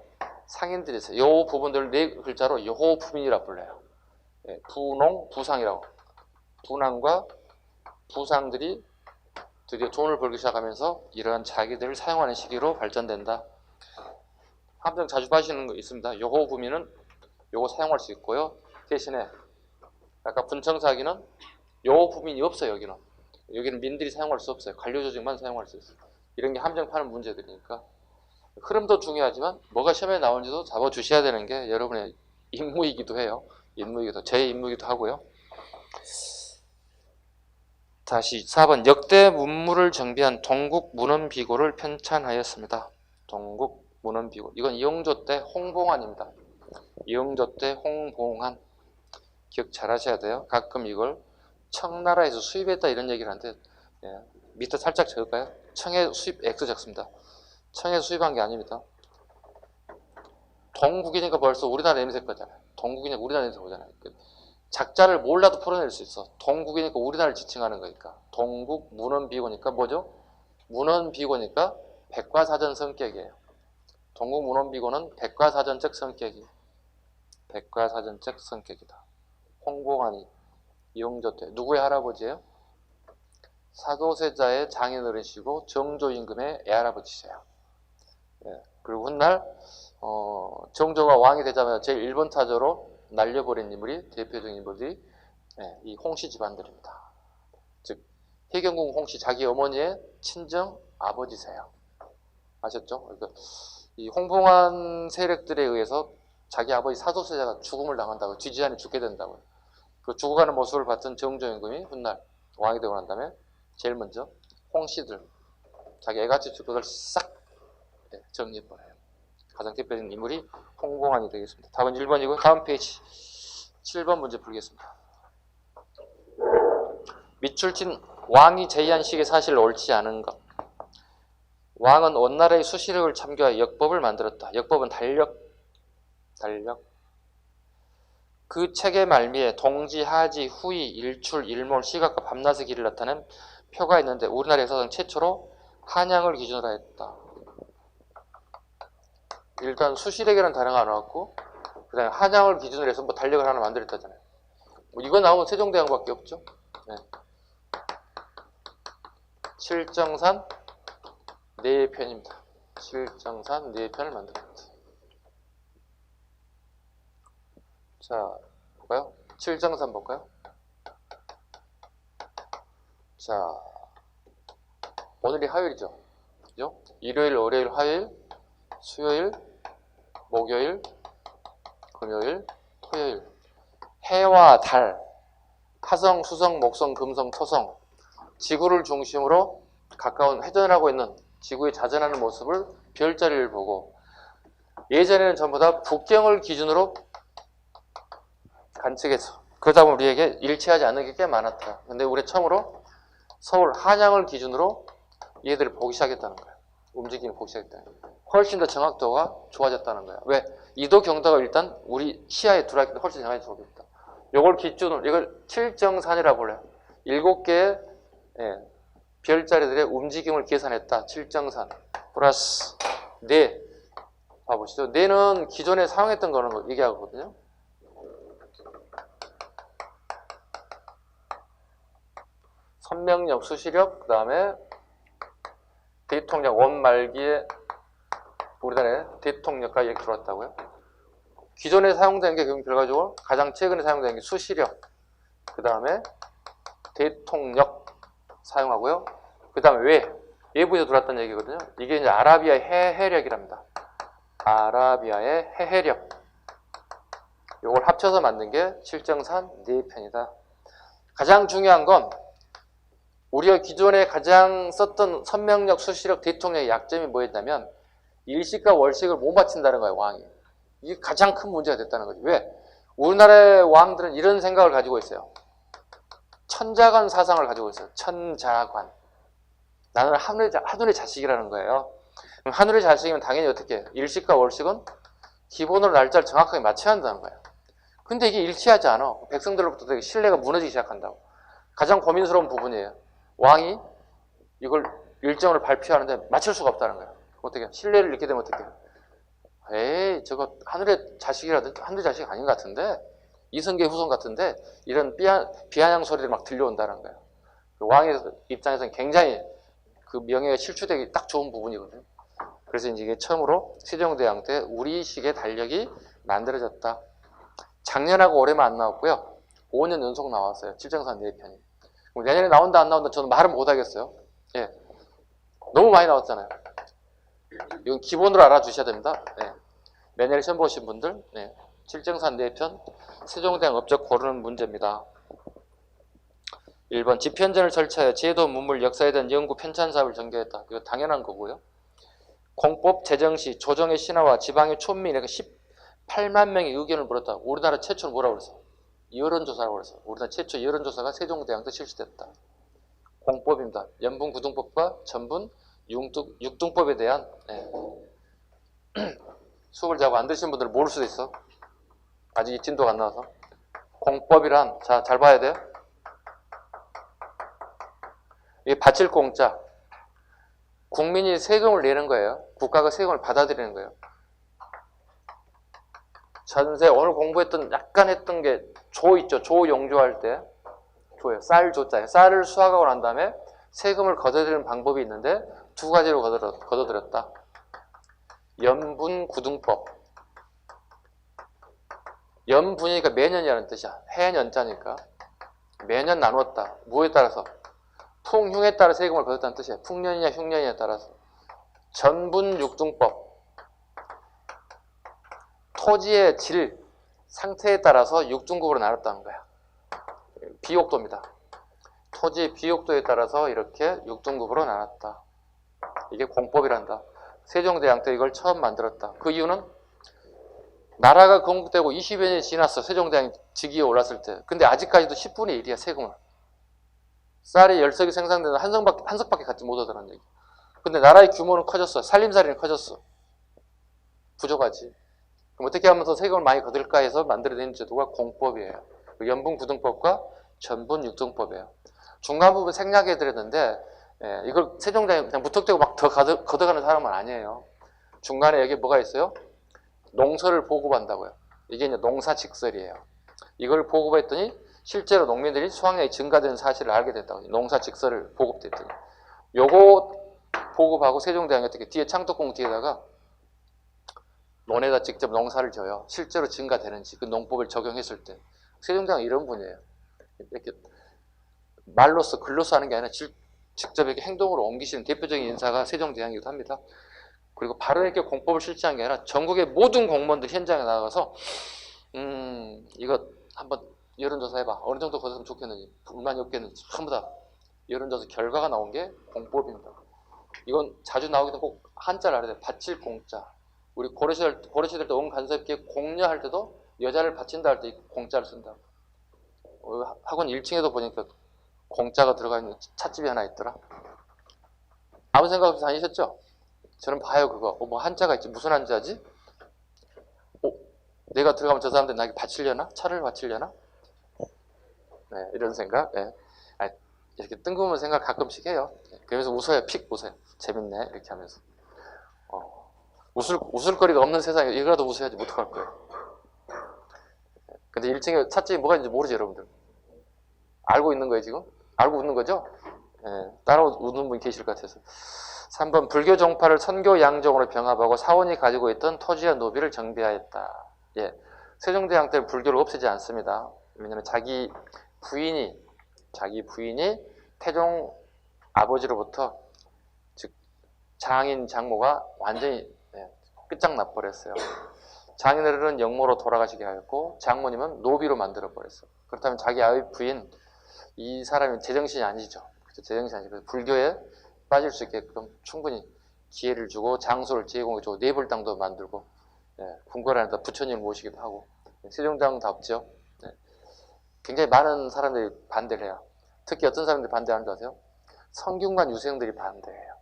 상인들이 있어요. 요 부분들을 네 글자로 요호 부민이라고 불러요. 부농, 부상이라고. 부남과 부상들이 드디어 돈을 벌기 시작하면서 이러한 자기들을 사용하는 시기로 발전된다. 함정 자주 봐시는 거 있습니다. 요호 부민은 요거 사용할 수 있고요. 대신에 아까 분청사기는 요호 부민이 없어요. 여기는 민들이 사용할 수 없어요. 관료 조직만 사용할 수 있어요. 이런 게 함정 파는 문제들이니까. 흐름도 중요하지만 뭐가 시험에 나오는지도 잡아주셔야 되는 게 여러분의 임무이기도 해요. 제 임무이기도 하고요. 다시 4번 역대 문물을 정비한 동국 문헌비고를 편찬하였습니다. 동국 문헌비고. 이건 이영조 때 홍봉환입니다. 이영조 때 홍봉환. 기억 잘 하셔야 돼요. 가끔 이걸 청나라에서 수입했다 이런 얘기를 하는데 밑에 살짝 적을까요? 청에 수입 X 적습니다. 청에 수입한 게 아닙니다. 동국이니까 벌써 우리나라 냄새 거잖아요. 동국이니까 우리나라 냄새 오잖아요. 작자를 몰라도 풀어낼 수 있어. 동국이니까 우리나라를 지칭하는 거니까. 동국 문헌비고니까 뭐죠? 문헌비고니까 백과사전 성격이에요. 동국 문헌비고는 백과사전적 성격이. 백과사전적 성격이다. 홍봉환이 이영조 때 누구의 할아버지예요? 사도세자의 장인어른이시고 정조임금의 애할아버지세요. 그리고 훗날 정조가 왕이 되자마자 제일 1번 타자로 날려버린 인물이 대표적인 인물이 이 홍씨 집안들입니다. 즉 해경궁 홍씨 자기 어머니의 친정 아버지세요. 아셨죠? 그러니까 이 홍봉환 세력들에 의해서 자기 아버지 사도세자가 죽음을 당한다고 뒤지안이 죽게 된다고요. 그 죽어가는 모습을 봤던 정조임금이 훗날 왕이 되고 난 다음에 제일 먼저 홍씨들 자기 애같이 죽은 걸 싹 정리해버려요. 가장 대표적인 인물이 홍봉환이 되겠습니다. 답은 1번이고 다음 페이지 7번 문제 풀겠습니다. 밑줄친 왕이 제의한 시기에 사실 옳지 않은 것. 왕은 원나라의 수시력을 참교하여 역법을 만들었다. 역법은 달력. 그 책의 말미에 동지, 하지, 후이, 일출, 일몰, 시각과 밤낮의 길을 나타낸 표가 있는데 우리나라에서는 최초로 한양을 기준으로 했다. 일단 수시력이라는 단어가 안 나왔고 그 다음에 한양을 기준으로 해서 뭐 달력을 하나 만들었다잖아요. 이거 나오면 세종대왕밖에 없죠. 칠정산 4편입니다. 칠정산 4편을 만들었다. 자, 볼까요? 칠정산 볼까요? 자, 오늘이 화요일이죠. 그죠? 일요일, 월요일, 화요일, 수요일, 목요일, 금요일, 토요일. 해와 달, 화성, 수성, 목성, 금성, 토성. 지구를 중심으로 가까운 회전하고 있는 지구의 자전하는 모습을 별자리를 보고 예전에는 전부 다 북경을 기준으로 관측해서 그러다 보면 우리에게 일치하지 않는 게 꽤 많았다. 근데 우리 처음으로 서울 한양을 기준으로 얘들을 보기 시작했다는 거예요. 움직임을 보기 시작했다는 거예요. 훨씬 더 정확도가 좋아졌다는 거예요. 왜? 이도 경도가 일단 우리 시야에 들어왔기 때문에 훨씬 정확해졌다. 이걸 기준으로 이걸 칠정산이라고 불러요. 7개의 별자리들의 움직임을 계산했다. 칠정산 플러스 4. 봐보시죠. 4는 기존에 사용했던 거는 얘기하거든요. 선명력, 수시력, 그 다음에 대통령 원말기에 우리나라에 대통령까지 이렇게 들어왔다고요. 기존에 사용된 게 결과적으로 가장 최근에 사용된 게 수시력, 그 다음에 대통령 사용하고요. 그 다음에 외부에서 들어왔다는 얘기거든요. 이게 이제 아라비아의 해해력이랍니다. 아라비아의 해해력. 이걸 합쳐서 만든 게 칠정산 네 편이다. 가장 중요한 건 우리가 기존에 가장 썼던 선명력, 수시력, 대통령의 약점이 뭐였냐면 일식과 월식을 못 맞춘다는 거예요, 왕이. 이게 가장 큰 문제가 됐다는 거죠. 왜? 우리나라의 왕들은 이런 생각을 가지고 있어요. 천자관 사상을 가지고 있어요. 천자관. 나는 하늘의 자식이라는 거예요. 그럼 하늘의 자식이면 당연히 어떻게 해요? 일식과 월식은 기본으로 날짜를 정확하게 맞춰야 한다는 거예요. 근데 이게 일치하지 않아. 백성들로부터 되게 신뢰가 무너지기 시작한다고. 가장 고민스러운 부분이에요. 왕이 이걸 일정을 발표하는데 맞출 수가 없다는 거예요. 어떻게 신뢰를 잃게 되면 어떻게 해요? 에이, 저거 하늘의 자식이라든지 하늘의 자식 아닌 것 같은데, 이성계 후손 같은데, 이런 비아냥 소리를 막 들려온다는 거예요. 왕의 입장에서는 굉장히 그 명예가 실추되기 딱 좋은 부분이거든요. 그래서 이게 처음으로 세종대왕 때 우리식의 달력이 만들어졌다. 작년하고 올해만 안 나왔고요. 5년 연속 나왔어요. 칠정산 4편이. 내년에 나온다 안 나온다 저는 말은 못 하겠어요. 예. 너무 많이 나왔잖아요. 이건 기본으로 알아주셔야 됩니다. 네. 매년에 시험 보신 분들, 네. 칠정산 4편, 세종대왕 업적 고르는 문제입니다. 1번, 지편전을 설치하여 제도, 문물, 역사에 대한 연구 편찬 사업을 전개했다. 이거 당연한 거고요. 공법 제정 시 조정의 신하와 지방의 촌민에게 18만 명의 의견을 물었다. 우리나라 최초로 뭐라고 그랬어? 여론조사라고 그랬어. 우리나라 최초 여론조사가 세종대왕 때 실시됐다. 공법입니다. 연분구등법과 전분 육등법에 대한 수업을 자고 안 드신 분들은 모를 수도 있어. 아직 이 진도가 안 나와서. 공법이란, 자, 잘 봐야 돼. 이게 바칠 공짜. 국민이 세금을 내는 거예요. 국가가 세금을 받아들이는 거예요. 전세 오늘 공부했던 약간 했던 게 조 있죠. 조 용조할 때 조예요. 쌀 조자예요. 쌀을 수확하고 난 다음에 세금을 걷어들이는 방법이 있는데 두 가지로 걷어들였다. 연분구등법. 연분이니까 매년이라는 뜻이야. 해년자니까 매년 나누었다. 뭐에 따라서? 풍흉에 따라 세금을 걷었다는 뜻이에요. 풍년이냐 흉년이냐에 따라서. 전분육등법. 토지의 질, 상태에 따라서 육등급으로 나눴다는 거야. 비옥도입니다. 토지의 비옥도에 따라서 이렇게 육등급으로 나눴다. 이게 공법이란다. 세종대왕 때 이걸 처음 만들었다. 그 이유는 나라가 건국되고 20여 년이 지났어. 세종대왕이 즉위에 올랐을 때. 근데 아직까지도 10분의 1이야 세금을. 쌀이 10석이 생산되는 한 석밖에 갖지 못하더라는 얘기. 근데 나라의 규모는 커졌어. 살림살이는 커졌어. 부족하지. 그럼 어떻게 하면서 세금을 많이 거둘까 해서 만들어낸 제도가 공법이에요. 연분구등법과 전분육등법이에요. 중간 부분 생략해 드렸는데 이걸 세종대왕이 그냥 무턱대고 막 더 걷어가는 사람은 아니에요. 중간에 여기 뭐가 있어요? 농서를 보급한다고요. 이게 이제 농사직설이에요. 이걸 보급했더니 실제로 농민들이 수확량이 증가되는 사실을 알게 됐다고. 농사직설을 보급됐더니. 요거 보급하고 세종대왕이 어떻게 뒤에 창덕궁 뒤에다가 논에다 직접 농사를 져요. 실제로 증가되는지 그 농법을 적용했을 때. 세종대왕은 이런 분이에요. 이렇게 말로써 글로써 하는 게 아니라 직접 이렇게 행동으로 옮기시는 대표적인 인사가 세종대왕이기도 합니다. 그리고 바로 이렇게 공법을 실시한 게 아니라 전국의 모든 공무원들 현장에 나가서 이거 한번 여론조사 해봐. 어느 정도 거뒀으면 좋겠는지, 불만이 없겠는지 전부 다 여론조사 결과가 나온 게 공법입니다. 이건 자주 나오기도 꼭 한자를 알아야 돼. 바칠 공자. 우리 고려시대 때 온 간섭기에 공려할 때도 여자를 바친다 할 때 공자를 쓴다. 학원 1층에도 보니까 공자가 들어가 있는 찻집이 하나 있더라. 아무 생각 없이 다니셨죠? 저는 봐요 그거. 뭐 한자가 있지. 무슨 한자지? 내가 들어가면 저 사람들 나에게 바치려나? 차를 바치려나? 네, 이런 생각. 네. 이렇게 뜬금없는 생각 가끔씩 해요. 그러면서 웃어요. 픽 웃어요. 재밌네 이렇게 하면서. 웃을 거리가 없는 세상에 이거라도 웃어야지 못할 거예요. 근데 1층에 찻집이 뭐가 있는지 모르죠 여러분들. 알고 있는 거예요 지금? 알고 웃는 거죠? 네, 따라 웃는 분이 계실 것 같아서. 3번 불교 종파를 선교 양정으로 병합하고 사원이 가지고 있던 토지와 노비를 정비하였다. 예, 세종대왕 때는 불교를 없애지 않습니다. 왜냐하면 자기 부인이 태종 아버지로부터 즉 장인 장모가 완전히 끝장나 버렸어요. 장인어른은 영모로 돌아가시게 하였고 장모님은 노비로 만들어 버렸어요. 그렇다면 자기 아의 부인 이 사람이 제정신이 아니죠. 제정신이 아니죠. 불교에 빠질 수 있게끔 충분히 기회를 주고 장소를 제공해주고 내불당도 만들고 궁궐안에다 부처님을 모시기도 하고 세종대왕답죠. 굉장히 많은 사람들이 반대를 해요. 특히 어떤 사람들이 반대하는 줄 아세요? 성균관 유생들이 반대해요.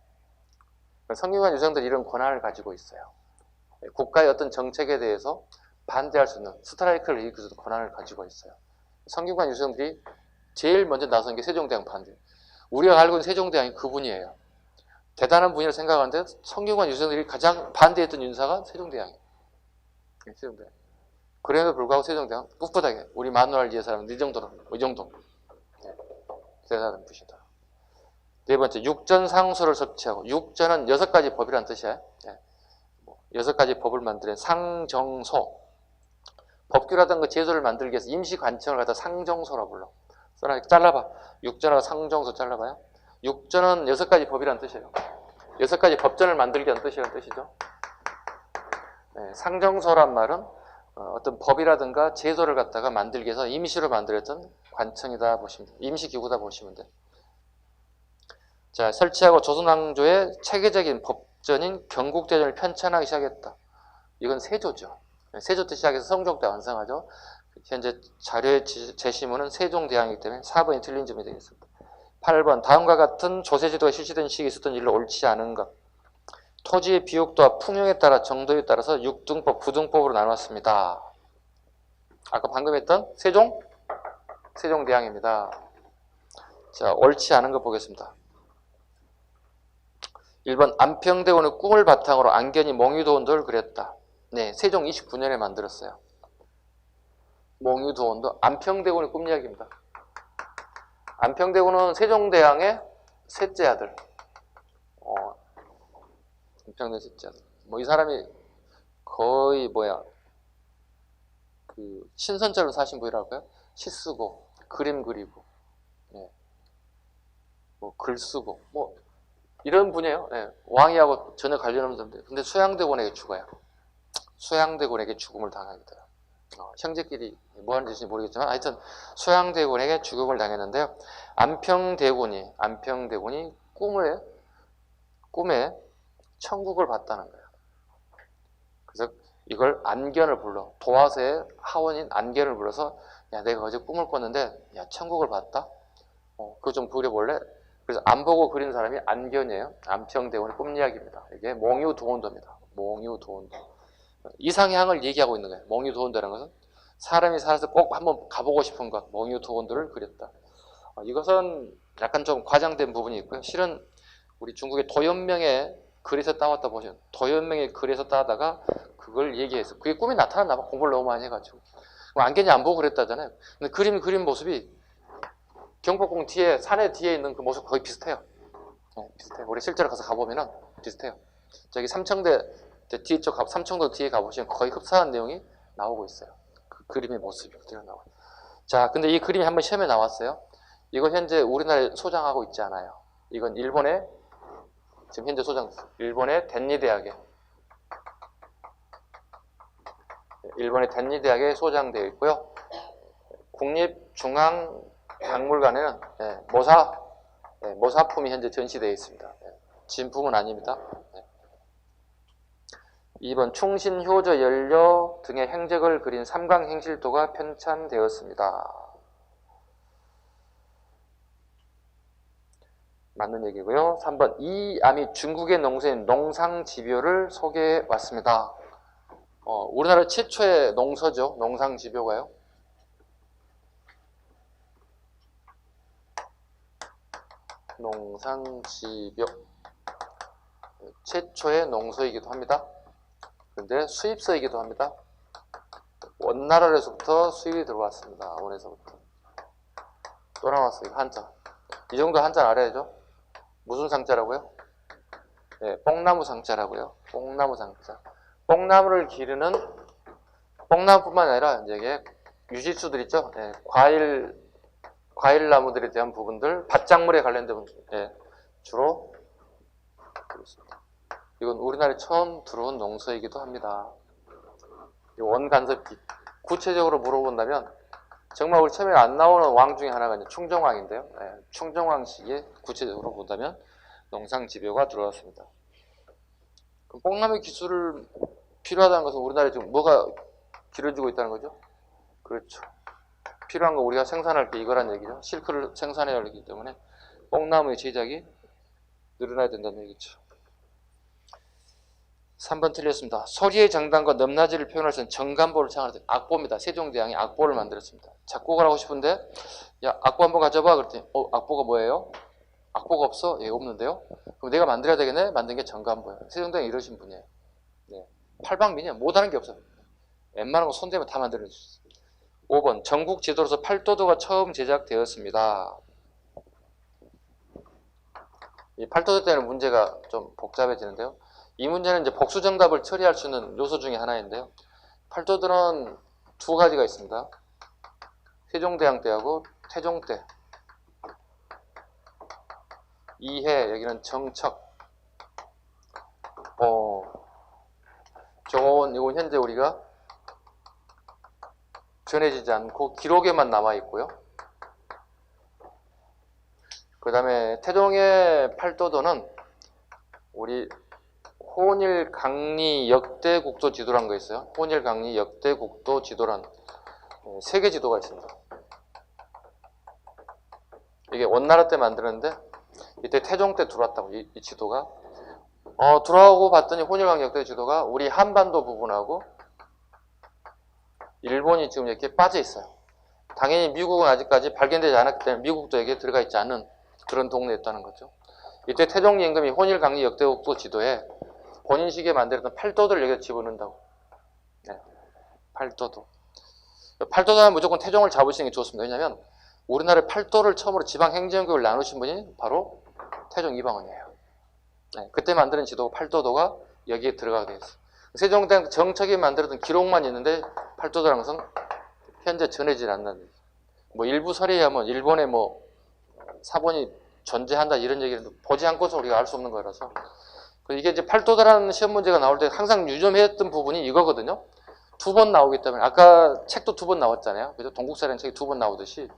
성균관 유생들이 이런 권한을 가지고 있어요. 국가의 어떤 정책에 대해서 반대할 수 있는 스트라이크를 일으킬 수 있는 권한을 가지고 있어요. 성균관 유생들이 제일 먼저 나선 게 세종대왕 반대. 우리가 알고 있는 세종대왕이 그분이에요. 대단한 분이라고 생각하는데 성균관 유생들이 가장 반대했던 윤사가 세종대왕이에요. 세종대왕. 그래도 불구하고 세종대왕 꿋꿋하게 우리 만우를 위해서 하면 이 정도 대단한 분이다. 네 번째, 육전상소를 섭취하고, 육전은 6가지 법이라는 뜻이에요. 6가지 법을 만드는 상정소. 법규라든가 제도를 만들기 위해서 임시관청을 갖다 상정소라고 불러. 잘라봐. 육전하고 상정소 잘라봐요. 육전은 6가지 법이라는 뜻이에요. 6가지 법전을 만들기라는 뜻이죠. 상정소란 말은 어떤 법이라든가 제도를 갖다가 만들기 위해서 임시로 만들었던 관청이다 보시면 돼요. 임시기구다 보시면 돼요. 자, 설치하고 조선왕조의 체계적인 법전인 경국대전을 편찬하기 시작했다. 이건 세조죠. 세조 때 시작해서 성종 때 완성하죠. 현재 자료의 제시문은 세종대왕이기 때문에 4번이 틀린 점이 되겠습니다. 8번, 다음과 같은 조세제도가 실시된 시기에 있었던 일로 옳지 않은 것. 토지의 비옥도와 풍용에 따라 정도에 따라서 육등법, 구등법으로 나눴습니다. 아까 방금 했던 세종대왕입니다. 자, 옳지 않은 거 보겠습니다. 1번, 안평대원의 꿈을 바탕으로 안견이 몽유도원도를 그렸다. 네, 세종 29년에 만들었어요. 몽유도원도 안평대원의 꿈 이야기입니다. 안평대원은 세종대왕의 셋째 아들. 안평대 셋째 아들. 이 사람이 거의 신선처럼 사신 분이라고 할까요? 시 쓰고, 그림 그리고, 글 쓰고, 이런 분이에요. 왕이하고 전혀 관련 없는 사람들. 근데 수양대군에게 죽어요. 수양대군에게 죽음을 당하게 돼요. 형제끼리 뭐 하는 짓인지 모르겠지만 하여튼 수양대군에게 죽음을 당했는데요. 안평대군이 꿈에 천국을 봤다는 거예요. 그래서 이걸 안견을 불러. 도화세의 하원인 안견을 불러서 야, 내가 어제 꿈을 꿨는데 야, 천국을 봤다? 그거 좀 그려볼래? 그래서 안 보고 그린 사람이 안견이에요. 안평대군의 꿈 이야기입니다. 이게 몽유도원도입니다. 몽유도원도. 이상향을 얘기하고 있는 거예요. 몽유도원도라는 것은 사람이 살아서 꼭 한번 가보고 싶은 것, 몽유도원도를 그렸다. 이것은 약간 좀 과장된 부분이 있고요. 실은 우리 중국의 도연명의 글에서 따왔다 보시면 도연명의 글에서 따다가 그걸 얘기해서 그게 꿈이 나타났나 봐. 공부를 너무 많이 해가지고. 안견이 안 보고 그랬다잖아요. 근데 그린 모습이 경복궁 뒤에, 산의 뒤에 있는 그 모습 거의 비슷해요. 비슷해요. 우리 실제로 가서 가보면은 비슷해요. 저기 삼청대 뒤에 삼청도 뒤에 가보시면 거의 흡사한 내용이 나오고 있어요. 그 그림의 모습이 그대로 나와요. 자, 근데 이 그림이 한번 시험에 나왔어요. 이건 현재 우리나라에 소장하고 있지 않아요. 이건 일본의, 지금 현재 일본의 덴리대학에 소장되어 있고요. 국립중앙박물관에는 모사품이 현재 전시되어 있습니다. 진품은 아닙니다. 2번, 충신, 효저, 연료 등의 행적을 그린 삼강행실도가 편찬되었습니다. 맞는 얘기고요. 3번, 이 암이 중국의 농서인 농상집요를 소개해 왔습니다. 우리나라 최초의 농서죠. 농상집요가요. 농상집요. 최초의 농서이기도 합니다. 그런데 수입서이기도 합니다. 원나라에서부터 수입이 들어왔습니다. 원에서부터. 또 나왔어요. 한자. 이 정도 한자 알아야죠. 무슨 상자라고요? 예, 뽕나무 상자라고요. 뽕나무 상자. 뽕나무를 기르는 뽕나무뿐만 아니라 이제 이게 유지수들 있죠. 예, 과일 나무들에 대한 부분들, 밭작물에 관련된 부분, 예, 주로 그렇습니다. 이건 우리나라에 처음 들어온 농서이기도 합니다. 원간섭기. 구체적으로 물어본다면 정말 우리 처음에 안 나오는 왕 중에 하나가 이제 충정왕인데요. 예, 충정왕 시기에 구체적으로 본다면 농상집요가 들어왔습니다. 그럼 뽕나무 기술을 필요하다는 것은 우리나라에 지금 뭐가 길어지고 있다는 거죠? 그렇죠. 필요한 거 우리가 생산할 때 이거란 얘기죠. 실크를 생산해야 하기 때문에 뽕나무의 제작이 늘어나야 된다는 얘기죠. 3번 틀렸습니다. 소리의 장단과 넘나지를 표현할 수 있는 정간보를 창안했다. 악보입니다. 세종대왕이 악보를 만들었습니다. 작곡을 하고 싶은데 야 악보 한번 가져봐 그랬더니 악보가 뭐예요? 악보가 없어? 예, 없는데요? 그럼 내가 만들어야 되겠네? 만든 게 정간보예요. 세종대왕이 이러신 분이에요. 네. 팔방민이에요. 못하는 게 없어요. 웬만한 거 손대면 다 만들어낼 수 있어요. 5번 전국 지도로서 팔도도가 처음 제작되었습니다. 이 팔도도 때는 문제가 좀 복잡해지는데요. 이 문제는 이제 복수정답을 처리할 수 있는 요소 중에 하나인데요. 팔도들은 두 가지가 있습니다. 세종대왕 때하고 태종 때. 이해, 여기는 정척. 이건 현재 우리가 전해지지 않고 기록에만 남아 있고요. 그 다음에 태종의 팔도도는 우리 혼일 강리 역대 국도 지도라는 거 있어요. 혼일 강리 역대 국도 지도란 세계 지도가 있습니다. 이게 원나라 때 만드는데 이때 태종 때 들어왔다고 이 지도가 들어오고 봤더니 혼일 강리 역대 지도가 우리 한반도 부분하고 일본이 지금 이렇게 빠져 있어요. 당연히 미국은 아직까지 발견되지 않았기 때문에 미국도 여기에 들어가 있지 않은 그런 동네였다는 거죠. 이때 태종 임금이 혼일 강리 역대 국도 지도에 본인 시기에 만들었던 팔도도를 여기다 집어넣는다고. 네. 팔도도. 팔도도는 무조건 태종을 잡으시는 게 좋습니다. 왜냐하면 우리나라의 팔도를 처음으로 지방행정국을 나누신 분이 바로 태종 이방원이에요. 네. 그때 만드는 지도 팔도도가 여기에 들어가게 됐어요. 세종대왕 정책에 만들었던 기록만 있는데 팔도도라는 것은 현재 전해지지 않는. 뭐 일부 설에 의하면 일본의 뭐 사본이 존재한다 이런 얘기를 보지 않고서 우리가 알 수 없는 거라서. 이게 이제 팔도도라는 시험 문제가 나올 때 항상 유념했던 부분이 이거거든요. 두 번 나오기 때문에 아까 책도 두 번 나왔잖아요. 그래서 동국사라는 책이 두 번 나오듯이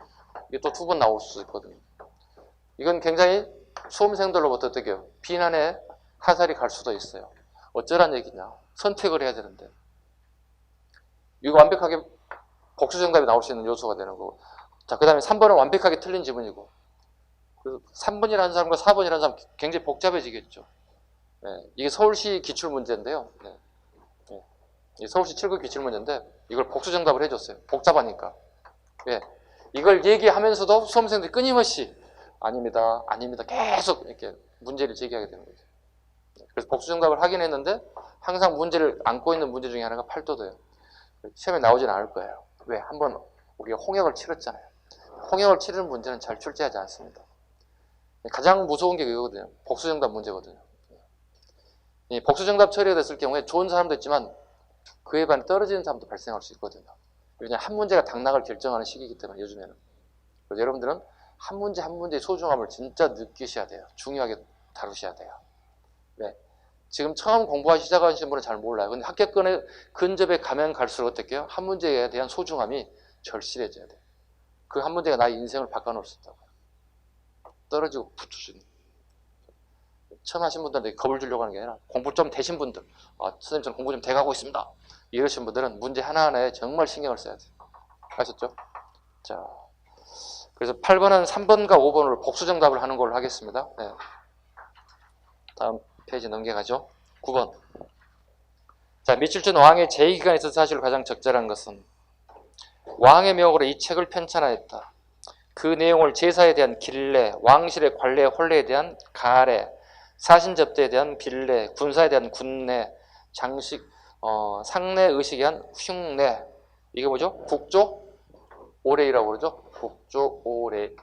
이게 또 두 번 나올 수 있거든요. 이건 굉장히 수험생들로부터 어떻게 해요? 비난의 화살이 갈 수도 있어요. 어쩌란 얘기냐? 선택을 해야 되는데 이거 완벽하게 복수정답이 나올 수 있는 요소가 되는 거고. 자, 그 다음에 3번은 완벽하게 틀린 지문이고. 그래서 3번이라는 사람과 4번이라는 사람 굉장히 복잡해지겠죠. 네, 이게 서울시 기출문제인데요. 네. 네. 서울시 7급 기출문제인데 이걸 복수정답을 해줬어요. 복잡하니까. 네. 이걸 얘기하면서도 수험생들이 끊임없이 아닙니다, 아닙니다 계속 이렇게 문제를 제기하게 되는 거죠. 그래서 복수정답을 하긴 했는데 항상 문제를 안고 있는 문제 중에 하나가 팔도도예요. 시험에 나오진 않을 거예요. 왜? 한번 우리가 홍역을 치렀잖아요. 홍역을 치르는 문제는 잘 출제하지 않습니다. 가장 무서운 게 그거거든요. 복수정답 문제거든요. 이 복수정답 처리가 됐을 경우에 좋은 사람도 있지만 그에 반해 떨어지는 사람도 발생할 수 있거든요. 왜냐하면 한 문제가 당락을 결정하는 시기이기 때문에 요즘에는. 그래서 여러분들은 한 문제 한 문제의 소중함을 진짜 느끼셔야 돼요. 중요하게 다루셔야 돼요. 네. 지금 처음 공부하기 시작하시는 분은 잘 몰라요. 근데 합격권에 근접에 가면 갈수록 어떻게 해요? 한 문제에 대한 소중함이 절실해져야 돼요. 그 한 문제가 나의 인생을 바꿔놓을 수 있다고요. 떨어지고 붙으시는. 처음 하신 분들한테 겁을 주려고 하는 게 아니라 공부 좀 되신 분들, 선생님 저는 공부 좀 돼가고 있습니다. 이러신 분들은 문제 하나하나에 정말 신경을 써야 돼요. 아셨죠? 자, 그래서 8번은 3번과 5번으로 복수정답을 하는 걸로 하겠습니다. 네. 다음 페이지 넘겨가죠. 9번. 자, 미칠준 왕의 제2기간에 있어서 사실 가장 적절한 것은 왕의 명으로 이 책을 편찬하였다. 그 내용을 제사에 대한 길례, 왕실의 관례, 혼례에 대한 가례, 사신접대에 대한 빌례, 군사에 대한 군례, 장식, 상례, 의식에 대한 흉례. 이게 뭐죠? 국조오례이라고 그러죠. 국조오례의.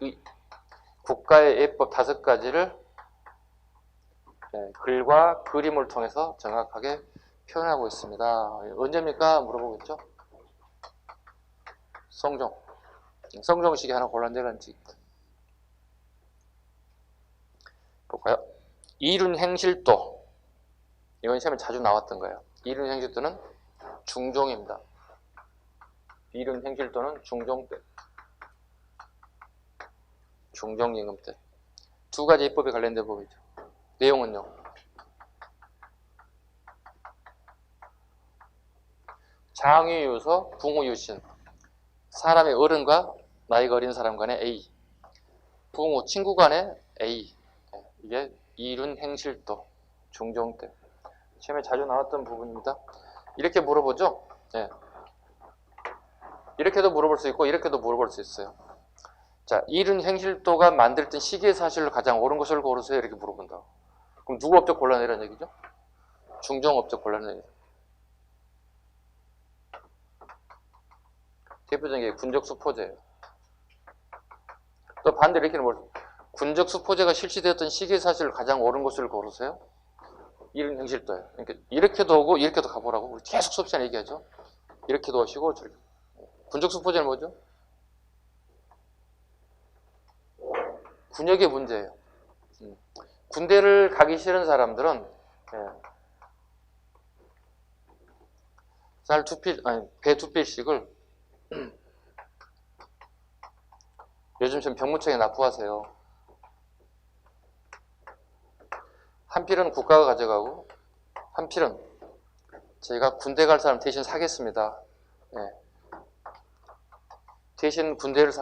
국가의 예법 5가지를 글과 그림을 통해서 정확하게 표현하고 있습니다. 언제입니까? 물어보겠죠? 성종. 성종식이 하나 골라내는지 볼까요? 이륜행실도. 이건 시험에 자주 나왔던 거예요. 이륜행실도는 중종입니다. 이륜행실도는 중종 때. 중종임금 때. 두 가지 입법에 관련된 법이죠. 내용은요. 장유유서, 붕우유신. 사람의 어른과 나이가 어린 사람 간의 A. 부모, 친구 간의 A. 이게 이륜행실도, 중종 때. 시험에 자주 나왔던 부분입니다. 이렇게 물어보죠. 네. 이렇게도 물어볼 수 있고 이렇게도 물어볼 수 있어요. 자, 이륜행실도가 만들었던 시기의 사실로 가장 옳은 것을 고르세요. 이렇게 물어본다. 그럼 누구 업적 골라내라는 얘기죠? 중종 업적 골라내라. 대표적인 게 군적수포제예요. 또 반대로 이렇게는 뭘? 군적수포제가 실시되었던 시기의 사실을 가장 옳은 것을 고르세요. 이륜행실도예요. 그러니까 이렇게도 오고 이렇게도 가보라고 우리 계속 수업 시간에 얘기하죠. 이렇게도 오시고 저렇게. 군적수포제는 뭐죠? 군역의 문제예요. 군대를 가기 싫은 사람들은 배 두 필씩을 요즘 지금 병무청에 납부하세요. 한 필은 국가가 가져가고 한 필은 저희가 군대 갈 사람 대신 사겠습니다. 대신 군대 갈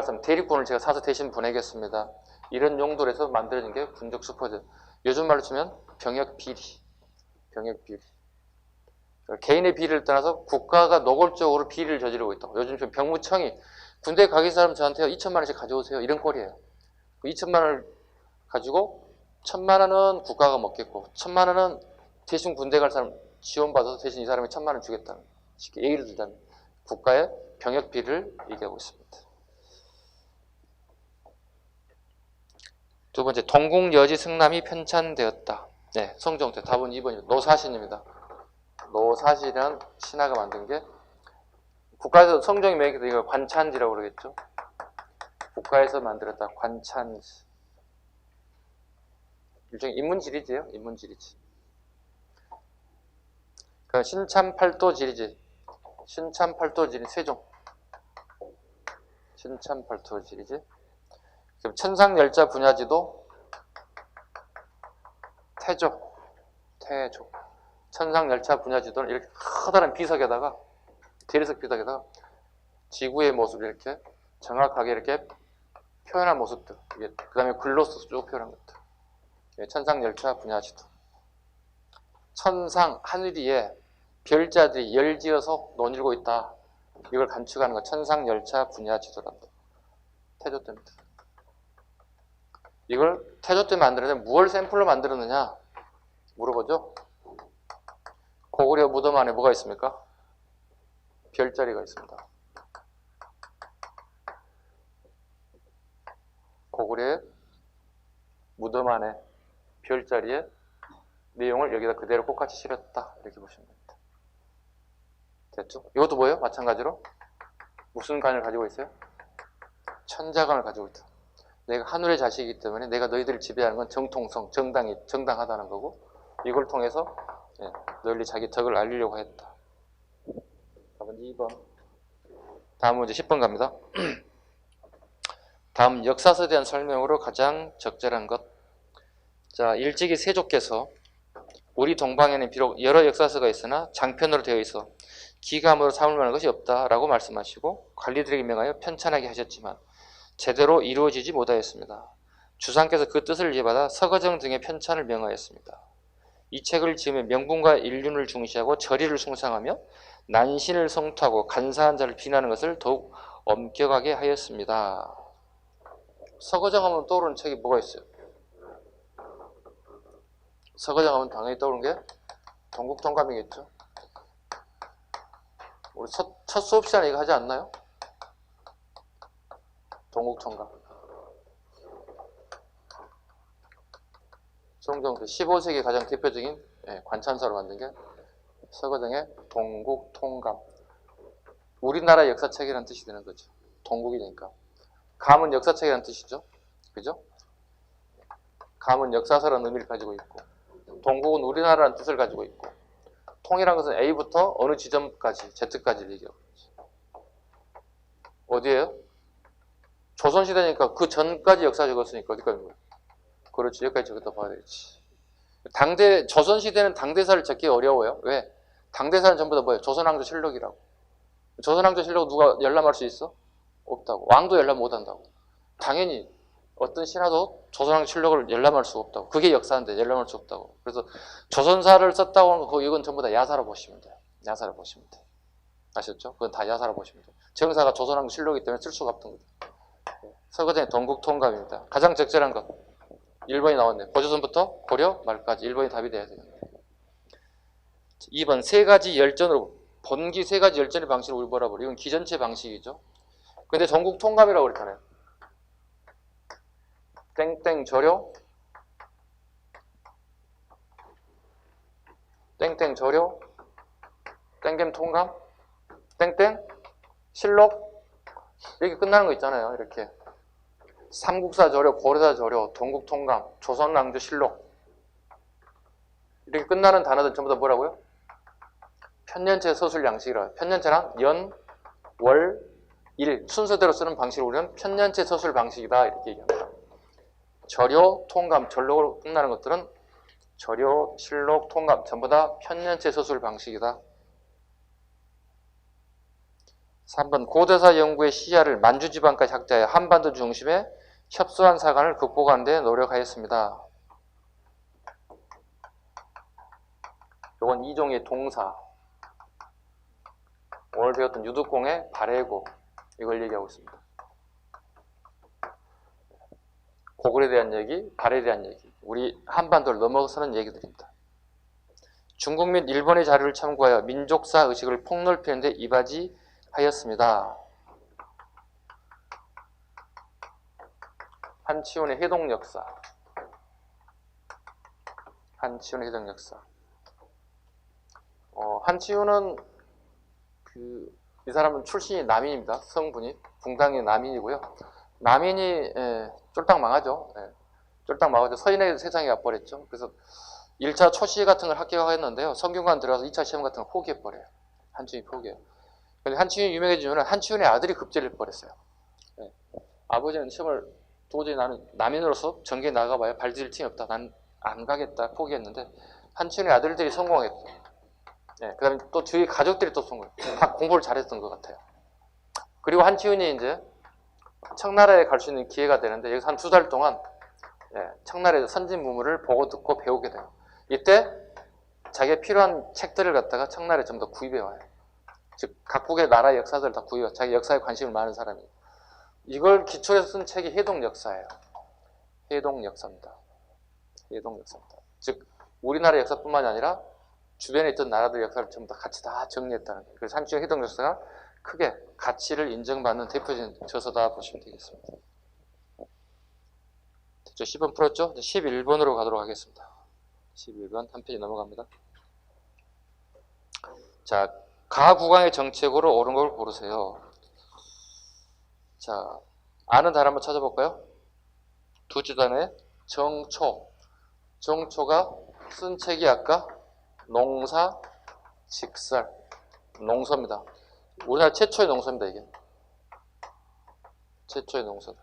사람 대리권을 제가 사서 대신 보내겠습니다. 이런 용도로 해서 만들어진 게 군적수포제. 요즘 말로 치면 병역비리. 병역비리. 개인의 비리를 떠나서 국가가 노골적으로 비리를 저지르고 있다. 요즘 지금 병무청이 군대 가기 사람 저한테 2천만 원씩 가져오세요. 이런 꼴이에요. 그 2천만 원을 가지고 1,000만 원은 국가가 먹겠고 1,000만 원은 대신 군대 갈 사람 지원받아서 대신 이 사람이 1,000만 원 주겠다는 쉽게 예를 들자면 국가의 병역비리를 얘기하고 있습니다. 두 번째, 동국여지 승남이 편찬되었다. 네, 성종 때. 답은 2번입니다. 노사신입니다. 노사신이란 신하가 만든 게 국가에서 성종이 매기도 이걸 관찬지라고 그러겠죠. 국가에서 만들었다. 관찬지. 일종의 인문지리지예요. 인문지리지. 그러니까 신참팔도지리지. 신참팔도지리 세종. 신참팔도지리지. 천상열차 분야지도 태조. 천상열차 분야지도는 이렇게 커다란 비석에다가 대리석 비석에다가 지구의 모습을 이렇게 정확하게 이렇게 표현한 모습들. 그 다음에 글로 써서 쭉 표현한 것들. 천상열차 분야지도. 천상 하늘 위에 별자들이 열지어서 논일고 있다. 이걸 간추하는 거 천상열차 분야지도랍니다. 태조 때입니다. 이걸 태조 때 만들었는데 무엇을 샘플로 만들었느냐 물어보죠. 고구려 무덤 안에 뭐가 있습니까? 별자리가 있습니다. 고구려의 무덤 안에 별자리에 내용을 여기다 그대로 똑같이 실었다. 이렇게 보시면 됩니다. 됐죠? 이것도 뭐예요? 마찬가지로 무슨 간을 가지고 있어요? 천자간을 가지고 있다. 내가 하늘의 자식이기 때문에 내가 너희들을 지배하는 건 정통성, 정당하다는 거고 이걸 통해서 널리 자기 덕을 알리려고 했다. 답은 2번. 다음 문제 10번 갑니다. 다음 역사서에 대한 설명으로 가장 적절한 것. 자, 일찍이 세조께서 우리 동방에는 비록 여러 역사서가 있으나 장편으로 되어 있어 기감으로 삼을 만한 것이 없다라고 말씀하시고 관리들에게 명하여 편찬하게 하셨지만 제대로 이루어지지 못하였습니다. 주상께서 그 뜻을 이해받아 서거정 등의 편찬을 명하였습니다. 이 책을 지으며 명분과 일륜을 중시하고 절의를 숭상하며 난신을 성토하고 간사한 자를 비난하는 것을 더욱 엄격하게 하였습니다. 서거정 하면 떠오르는 책이 뭐가 있어요? 서거정 하면 당연히 떠오르는 게 동국통감이겠죠. 우리 첫 수업 시간에 이거 하지 않나요? 동국통감. 성종 15세기 가장 대표적인 관찬서로 만든 게 서거정의 동국통감. 우리나라 역사책이라는 뜻이 되는 거죠. 동국이니까. 감은 역사책이라는 뜻이죠. 그죠? 감은 역사서라는 의미를 가지고 있고, 동국은 우리나라라는 뜻을 가지고 있고, 통이란 것은 A부터 어느 지점까지, Z까지를 얘기하고 있죠. 어디에요? 조선시대니까 그 전까지 역사 적었으니까 어디까지 거예요? 그렇지, 여기까지 적었다 봐야 되지. 조선시대는 당대사를 적기 어려워요. 왜? 당대사는 전부 다 뭐예요? 조선왕조 실록이라고. 조선왕조 실록 누가 열람할 수 있어? 없다고. 왕도 열람 못 한다고. 당연히 어떤 신하도 조선왕조 실록을 열람할 수 없다고. 그게 역사인데 열람할 수 없다고. 그래서 조선사를 썼다고 하는 거 이건 전부 다 야사로 보시면 돼요. 야사로 보시면 돼요. 아셨죠? 그건 다 야사로 보시면 돼요. 정사가 조선왕조 실록이기 때문에 쓸 수가 없던 거죠. 서거정의 동국통감입니다. 가장 적절한 것 1번이 나왔네요. 고조선부터 고려 말까지 1번이 답이 돼야 돼요. 2번 세 가지 열전으로 번기 세 가지 열전의 방식을 우리 뭐라 그래요? 이건 기전체 방식이죠. 근데 전국통감이라고 그랬잖아요. 땡땡 저료 땡땡 저료 땡겜 통감 땡땡 실록 이렇게 끝나는 거 있잖아요. 이렇게 삼국사 저료, 고려사 저료, 동국통감, 조선왕조 실록 이렇게 끝나는 단어들 전부 다 뭐라고요? 편년체 서술 양식이라고. 편년체란 연, 월, 일 순서대로 쓰는 방식을 우리는 편년체 서술 방식이다 이렇게 얘기합니다. 저료, 통감, 절록으로 끝나는 것들은 저료, 실록, 통감 전부 다 편년체 서술 방식이다. 3번 고대사 연구의 시야를 만주지방까지 확대하여 한반도 중심에 협소한 사관을 극복하는 데 노력하였습니다. 이건 이종의 동사. 오늘 배웠던 유득공의 발해고 이걸 얘기하고 있습니다. 고글에 대한 얘기, 발해에 대한 얘기. 우리 한반도를 넘어서는 얘기들입니다. 중국 및 일본의 자료를 참고하여 민족사 의식을 폭넓히는 데 이바지하였습니다. 한치훈의 해동역사. 한치훈의 해동역사. 한치훈은 이 사람은 출신이 남인입니다. 성분이 붕당의 남인이고요. 남인이 쫄딱 망하죠. 쫄딱 망하죠. 서인의 세상에 와버렸죠. 그래서 1차 초시 같은 걸 합격했는데요. 성균관 들어가서 2차 시험 같은 걸 포기해버려요. 한치훈이 포기해요. 근데 한치훈이 유명해지면 한치훈의 아들이 급제를 버렸어요. 아버지는 시험을 도저히 나는 남인으로서 전개에 나가봐야 발디딜 틈이 없다. 난 안 가겠다. 포기했는데 한치훈의 아들들이 성공했죠. 그 다음에 또 주위 가족들이 또 성공했어요. 다 공부를 잘했던 것 같아요. 그리고 한치훈이 이제 청나라에 갈 수 있는 기회가 되는데 여기서 한 2달 동안 청나라의 선진 문물을 보고 듣고 배우게 돼요. 이때 자기가 필요한 책들을 갖다가 청나라에 좀 더 구입해 와요. 즉 각국의 나라 역사들을 다 구입해 와요. 자기 역사에 관심이 많은 사람이. 이걸 기초해서 쓴 책이 해동역사예요. 해동역사입니다. 해동역사입니다. 즉 우리나라 역사뿐만이 아니라 주변에 있던 나라들 역사를 전부 다 같이 다 정리했다는 거예요. 그래서 한치훈 해동역사가 크게 가치를 인정받는 대표적인 저서다 보시면 되겠습니다. 됐죠? 10번 풀었죠? 11번으로 가도록 하겠습니다. 11번 한 페이지 넘어갑니다. 자, 가국왕의 정책으로 옳은 걸 고르세요. 자, 아는 단어 한번 찾아볼까요? 두 주단에 정초. 정초가 쓴 책이 아까 농사, 직설, 농서입니다. 우리나라 최초의 농서입니다, 이게. 최초의 농서다.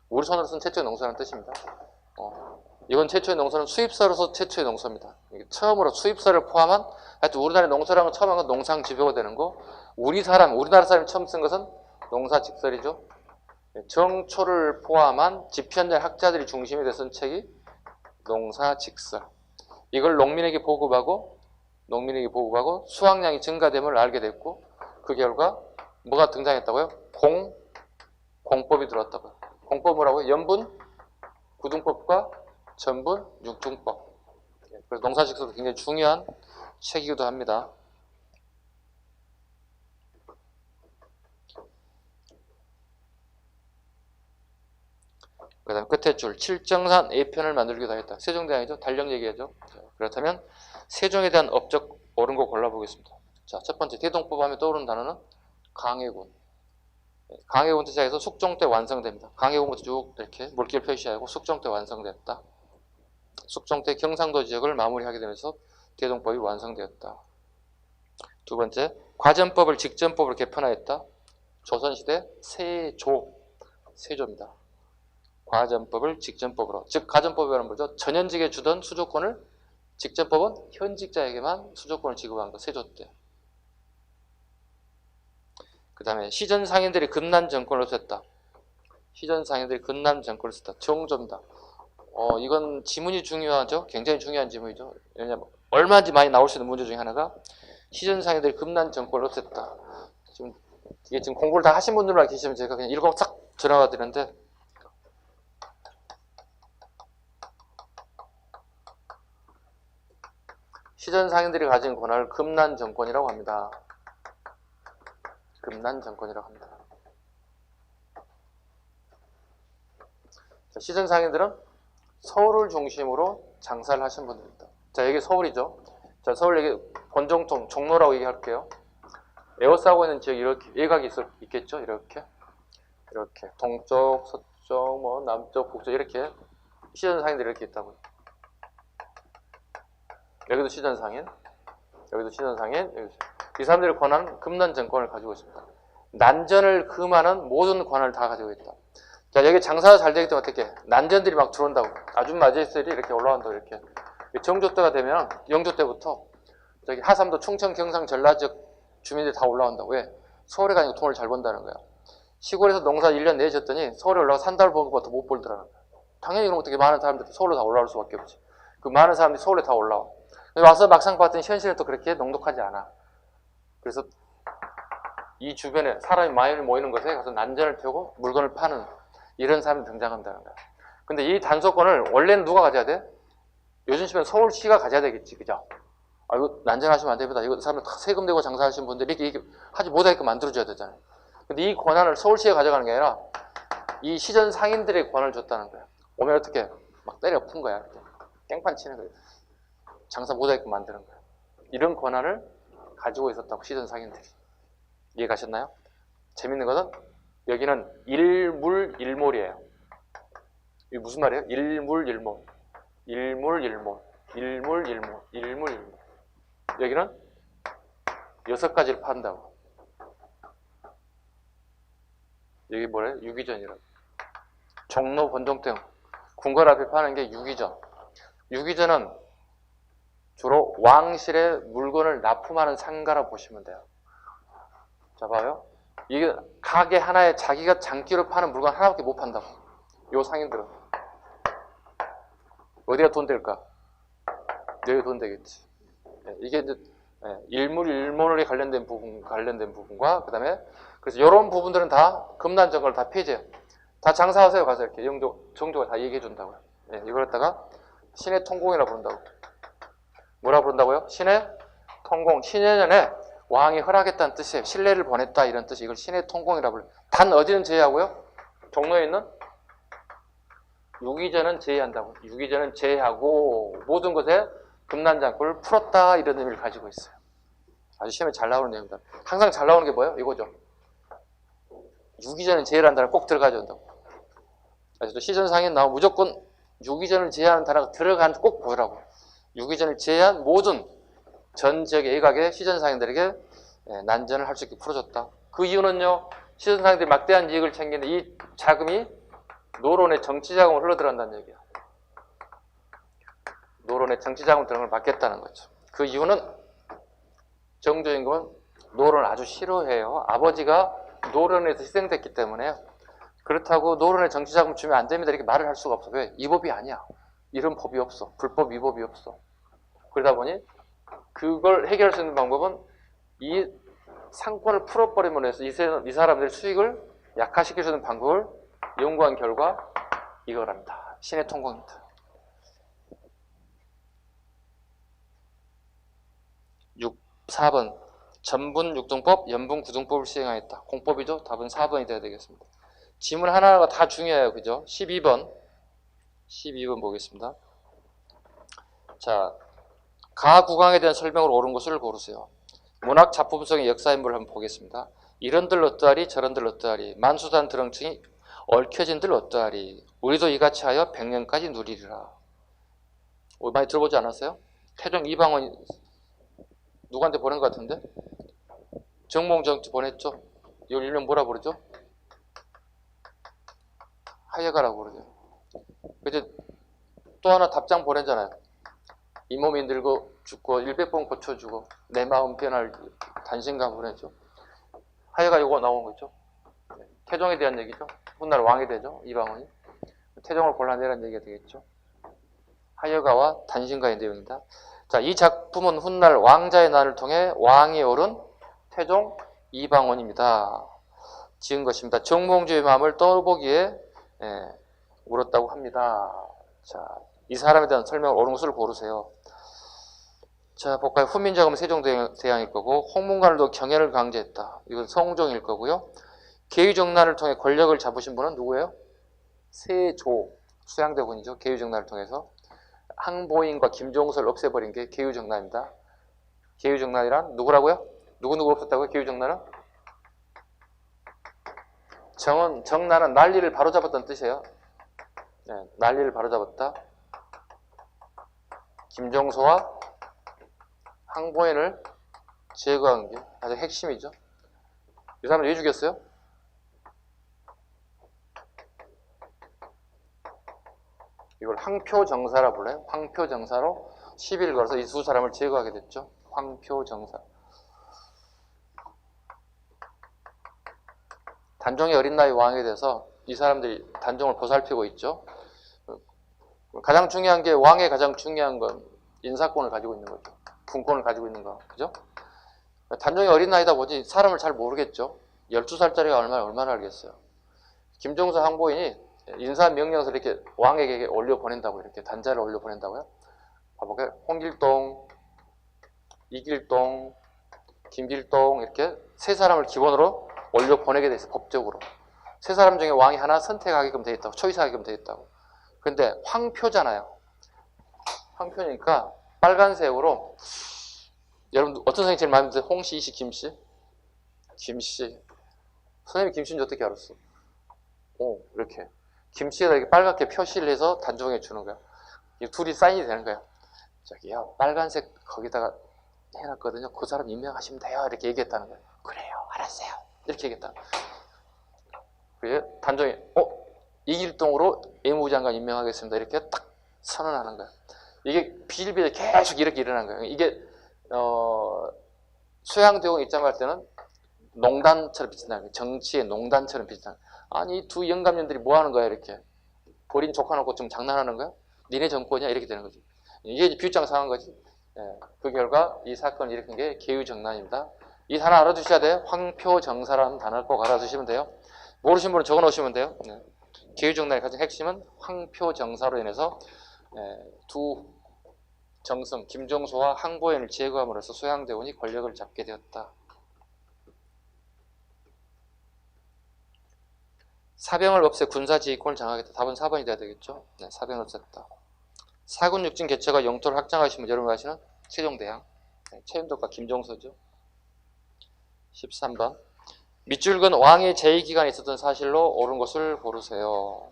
우리 손으로 쓴 최초의 농서라는 뜻입니다. 이건 최초의 농서는 수입서로서 최초의 농서입니다. 처음으로 수입서를 포함한, 하여튼 우리나라의 농서라는 건 처음 한 건 농상지배가 되는 거, 우리나라 사람이 처음 쓴 것은 농사직설이죠. 정초를 포함한 지편적 학자들이 중심이 돼서 쓴 책이 농사직설. 이걸 농민에게 보급하고 수확량이 증가됨을 알게 됐고 그 결과 뭐가 등장했다고요? 공법이 들어왔다고요. 공법 뭐라고요? 염분, 구등법과 전분, 육중법. 그래서 농사직설도 굉장히 중요한 책이기도 합니다. 그 다음 끝에 줄 칠정산 A편을 만들기도 하였다. 세종대왕이죠. 달력 얘기하죠. 그렇다면 세종에 대한 업적 옳은 거 골라보겠습니다. 자, 첫 번째 대동법 하면 떠오르는 단어는 강해군. 강해군부터 시작해서 숙종 때 완성됩니다. 강해군부터 쭉 이렇게 물길 표시하고 숙종 때 완성됐다. 숙종 때 경상도 지역을 마무리하게 되면서 대동법이 완성되었다. 두 번째, 과전법을 직전법으로 개편하였다. 조선시대 세조입니다. 과전법을 직전법으로, 즉 과전법이라는 뭐죠? 전현직에 주던 수조권을, 직전법은 현직자에게만 수조권을 지급한 거, 세조 때. 그 다음에 시전 상인들이 금난 정권을 썼다. 시전 상인들이 금난 정권을 썼다. 정조입니다. 이건 지문이 중요하죠. 굉장히 중요한 지문이죠. 왜냐면 얼마든지 많이 나올 수 있는 문제 중에 하나가 시전 상인들이 금난 정권을 없앴다. 이게 지금 공부를 다 하신 분들만 계시면 제가 그냥 읽어 싹 지나가 드리는데, 시전 상인들이 가진 권한을 금난 정권이라고 합니다. 금난 정권이라고 합니다. 자, 시전 상인들은 서울을 중심으로 장사를 하신 분들입니다. 자, 여기 서울이죠. 자, 서울 여기 권정통, 종로라고 얘기할게요. 에워싸고 있는 지역이 이렇게 예각이 있겠죠. 이렇게 동쪽, 서쪽, 뭐 남쪽, 북쪽 이렇게 시전 상인들이 이렇게 있다고요. 여기도 시전 상인, 여기도 시전 상인, 여기도. 이 사람들의 권한은 금난 정권을 가지고 있습니다. 난전을 금하는 모든 권한을 다 가지고 있다. 자, 여기 장사가 잘 되기 때문에 어떻게 난전들이 막 들어온다고. 아줌마제들이 이렇게 올라온다고. 이렇게 정조 때가 되면 영조 때부터 저기 하삼도 충청 경상 전라 지역 주민들이 다 올라온다고. 왜? 서울에 가니까 돈을 잘 번다는 거야. 시골에서 농사 1년 내졌더니 서울에 올라가서 한 달 번 것보다 못 벌더라는 거야. 당연히 그럼 어떻게 많은 사람들이 서울로 다 올라올 수밖에 없지. 그 많은 사람들이 서울에 다 올라와. 와서 막상 봤더니 현실은 또 그렇게 넉넉하지 않아. 그래서 이 주변에 사람이 많이 모이는 곳에 가서 난전을 펴고 물건을 파는 이런 사람이 등장한다는 거야. 근데 이 단속권을 원래는 누가 가져야 돼? 요즘 시면 서울시가 가져야 되겠지, 그죠? 아, 이거 난전하시면 안 됩니다. 이거 사람들 다 세금 내고 장사하시는 분들이 이렇게 하지 못하게끔 만들어줘야 되잖아요. 근데 이 권한을 서울시가 가져가는 게 아니라 이 시전 상인들의 권한을 줬다는 거야. 오면 어떻게 막 때려 푼 거야. 이렇게. 깽판 치는 거야. 장사 못하게끔 만드는 거야. 이런 권한을 가지고 있었다고, 시전 상인들이. 이해 가셨나요? 재밌는 것은 여기는 일물일몰이에요. 이게 무슨 말이에요? 일물일몰. 일물일몰. 일물일몰. 일물일몰. 여기는 6가지를 판다고. 여기 뭐래요? 유기전이라고. 종로, 권정등 궁궐 앞에 파는 게 유기전. 유기전은 주로 왕실의 물건을 납품하는 상가라 보시면 돼요. 자, 봐요. 이게 가게 하나에 자기가 장기로 파는 물건 하나밖에 못 판다고. 요 상인들은. 어디가 돈 될까? 여기 돈 되겠지. 이게 이제 일물에 관련된 부분과 그 다음에 그래서 이런 부분들은 다 금난 정권을 다 폐지해요. 다 장사하세요. 가서 이렇게 정조가 다 얘기해 준다고요. 이걸 갖다가 신의 통공이라 부른다고. 뭐라 부른다고요? 신의 통공. 신년에 왕이 허락했다는 뜻이에요. 신뢰를 보냈다 이런 뜻이. 이걸 신의 통공이라 불러요. 단 어디는 제외하고요? 종로에 있는 유기전은 제외한다고. 유기전은 제외하고 모든 것에 금난장구를 풀었다 이런 의미를 가지고 있어요. 아주 시험에 잘 나오는 내용입니다. 항상 잘 나오는 게 뭐예요? 이거죠. 유기전은 제외를 한다는 꼭 들어가야 된다고. 그래서 시전상에 나오면 무조건 유기전을 제외하는 단어가 들어간 꼭 보라고. 유기전을 제외한 모든 전 지역의 일각의 시전상인들에게 난전을 할 수 있게 풀어줬다. 그 이유는요, 시전상인들이 막대한 이익을 챙기는 이 자금이 노론의 정치자금으로 흘러들어간다는 얘기야. 노론의 정치자금 들어간 걸 막겠다는 거죠. 그 이유는 정조 임금은 노론을 아주 싫어해요. 아버지가 노론에서 희생됐기 때문에. 그렇다고 노론의 정치자금 주면 안 됩니다 이렇게 말을 할 수가 없어. 왜? 이 법이 아니야. 이런 법이 없어. 불법 위법이 없어. 그러다 보니 그걸 해결할 수 있는 방법은 이 상권을 풀어버리면 해서 이 사람들의 수익을 약화시킬 수 있는 방법을 연구한 결과 이거랍니다. 신의 통공입니다. 4번 전분 육등법, 연분 구등법을 시행하였다. 공법이죠. 답은 4번이 돼야 되겠습니다. 지문 하나하나가 다 중요해요. 그죠? 12번 12번 보겠습니다. 자, 가 구강에 대한 설명으로 옳은 것을 고르세요. 문학 작품성의 역사인물을 한번 보겠습니다. 이런들 어떠하리 저런들 어떠하리 만수단 드렁층이 얽혀진들 어떠하리 우리도 이같이 하여 100년까지 누리리라. 많이 들어보지 않았어요? 태종 이방원 누구한테 보낸 것 같은데? 정몽정한테 보냈죠? 이걸 일명 뭐라 부르죠? 하여가라고 그러죠. 근데 또 하나 답장 보냈잖아요. 이 몸이 힘들고 죽고 100번 고쳐주고 내 마음 변할 단신감 보냈죠. 하여가 이거 나온 거죠. 태종에 대한 얘기죠. 훗날 왕이 되죠. 이방원이. 태종을 골라내라는 얘기가 되겠죠. 하여가와 단신가의 내용입니다. 자, 이 작품은 훗날 왕자의 난을 통해 왕이 오른 태종 이방원입니다. 지은 것입니다. 정몽주의 마음을 떠보기에 울었다고 합니다. 자, 이 사람에 대한 설명을 옳은 것을 고르세요. 자, 볼까요? 훈민정음은 세종대왕일 거고, 홍문관을도 경연을 강제했다. 이건 성종일 거고요. 계유정난을 통해 권력을 잡으신 분은 누구예요? 세조, 수양대군이죠. 계유정난을 통해서. 항보인과 김종서를 없애버린 게 계유정난입니다. 계유정난이란 누구라고요? 누구 없었다고요? 계유정난은? 정난은 난리를 바로잡았다는 뜻이에요. 네, 난리를 바로잡았다. 김종서와 항보인을 제거한 게 아주 핵심이죠. 이 사람을 왜 죽였어요? 이걸 황표정사라 불러요. 황표정사로 시비를 걸어서 이 두 사람을 제거하게 됐죠. 황표정사. 단종의 어린 나이 왕에 대해서 이 사람들이 단종을 보살피고 있죠. 가장 중요한 게 왕의 가장 중요한 건 인사권을 가지고 있는 거죠. 분권을 가지고 있는 거. 그죠? 단종의 어린 나이다 보니 사람을 잘 모르겠죠. 12살짜리가 얼마나 알겠어요. 김종서 항보인이 인사명령서를 이렇게 왕에게 올려 보낸다고 이렇게 단자를 올려 보낸다고요. 봐볼까요? 홍길동, 이길동, 김길동 이렇게 세 사람을 기본으로 올려 보내게 돼 있어요. 법적으로. 세 사람 중에 왕이 하나 선택하게끔 돼 있다고. 초이스하게끔 돼 있다고. 근데 황표잖아요. 황표니까 빨간색으로 여러분 어떤 선생님 제일 마음에 드세요? 홍씨, 이씨, 김씨? 김씨. 선생님이 김씨인지 어떻게 알았어? 오, 이렇게. 김씨에다 이렇게 빨갛게 표시를 해서 단종해 주는 거야. 이 둘이 사인이 되는 거야. 저기요, 빨간색 거기다가 해놨거든요. 그 사람 임명하시면 돼요. 이렇게 얘기했다는 거예요. 그래요, 알았어요. 이렇게 얘기했다. 그래 단종이 이길동으로 외무부 장관 임명하겠습니다. 이렇게 딱 선언하는 거야. 이게 비일비재 계속 이렇게 일어난 거예요. 이게 수양대원 입장할 때는 농단처럼 비슷한 거예요. 정치의 농단처럼 비슷한 거예요. 아니 이 두 영감년들이 뭐 하는 거야 이렇게. 버린 조카 놓고 좀 장난하는 거야? 니네 정권이야? 이렇게 되는 거지. 이게 이제 비웃장상한 거지. 예, 그 결과 이 사건을 일으킨 게 계유정난입니다. 이 단어 알아두셔야 돼요. 황표정사라는 단어를 꼭 알아두시면 돼요. 모르신 분은 적어 놓으시면 돼요. 예. 계유정난의 가장 핵심은 황표정사로 인해서 두 정성, 김종서와 항보인을 제거함으로써 소양대원이 권력을 잡게 되었다. 사병을 없애 군사지휘권을 장악했다. 답은 4번이 돼야 되겠죠. 네, 사병을 없앴다. 사군 육진 개처가 영토를 확장하시면 여러분 아시는 세종대왕, 최윤덕과 김종서죠. 13번. 밑줄근 왕의 제2기간에 있었던 사실로 옳은 것을 고르세요.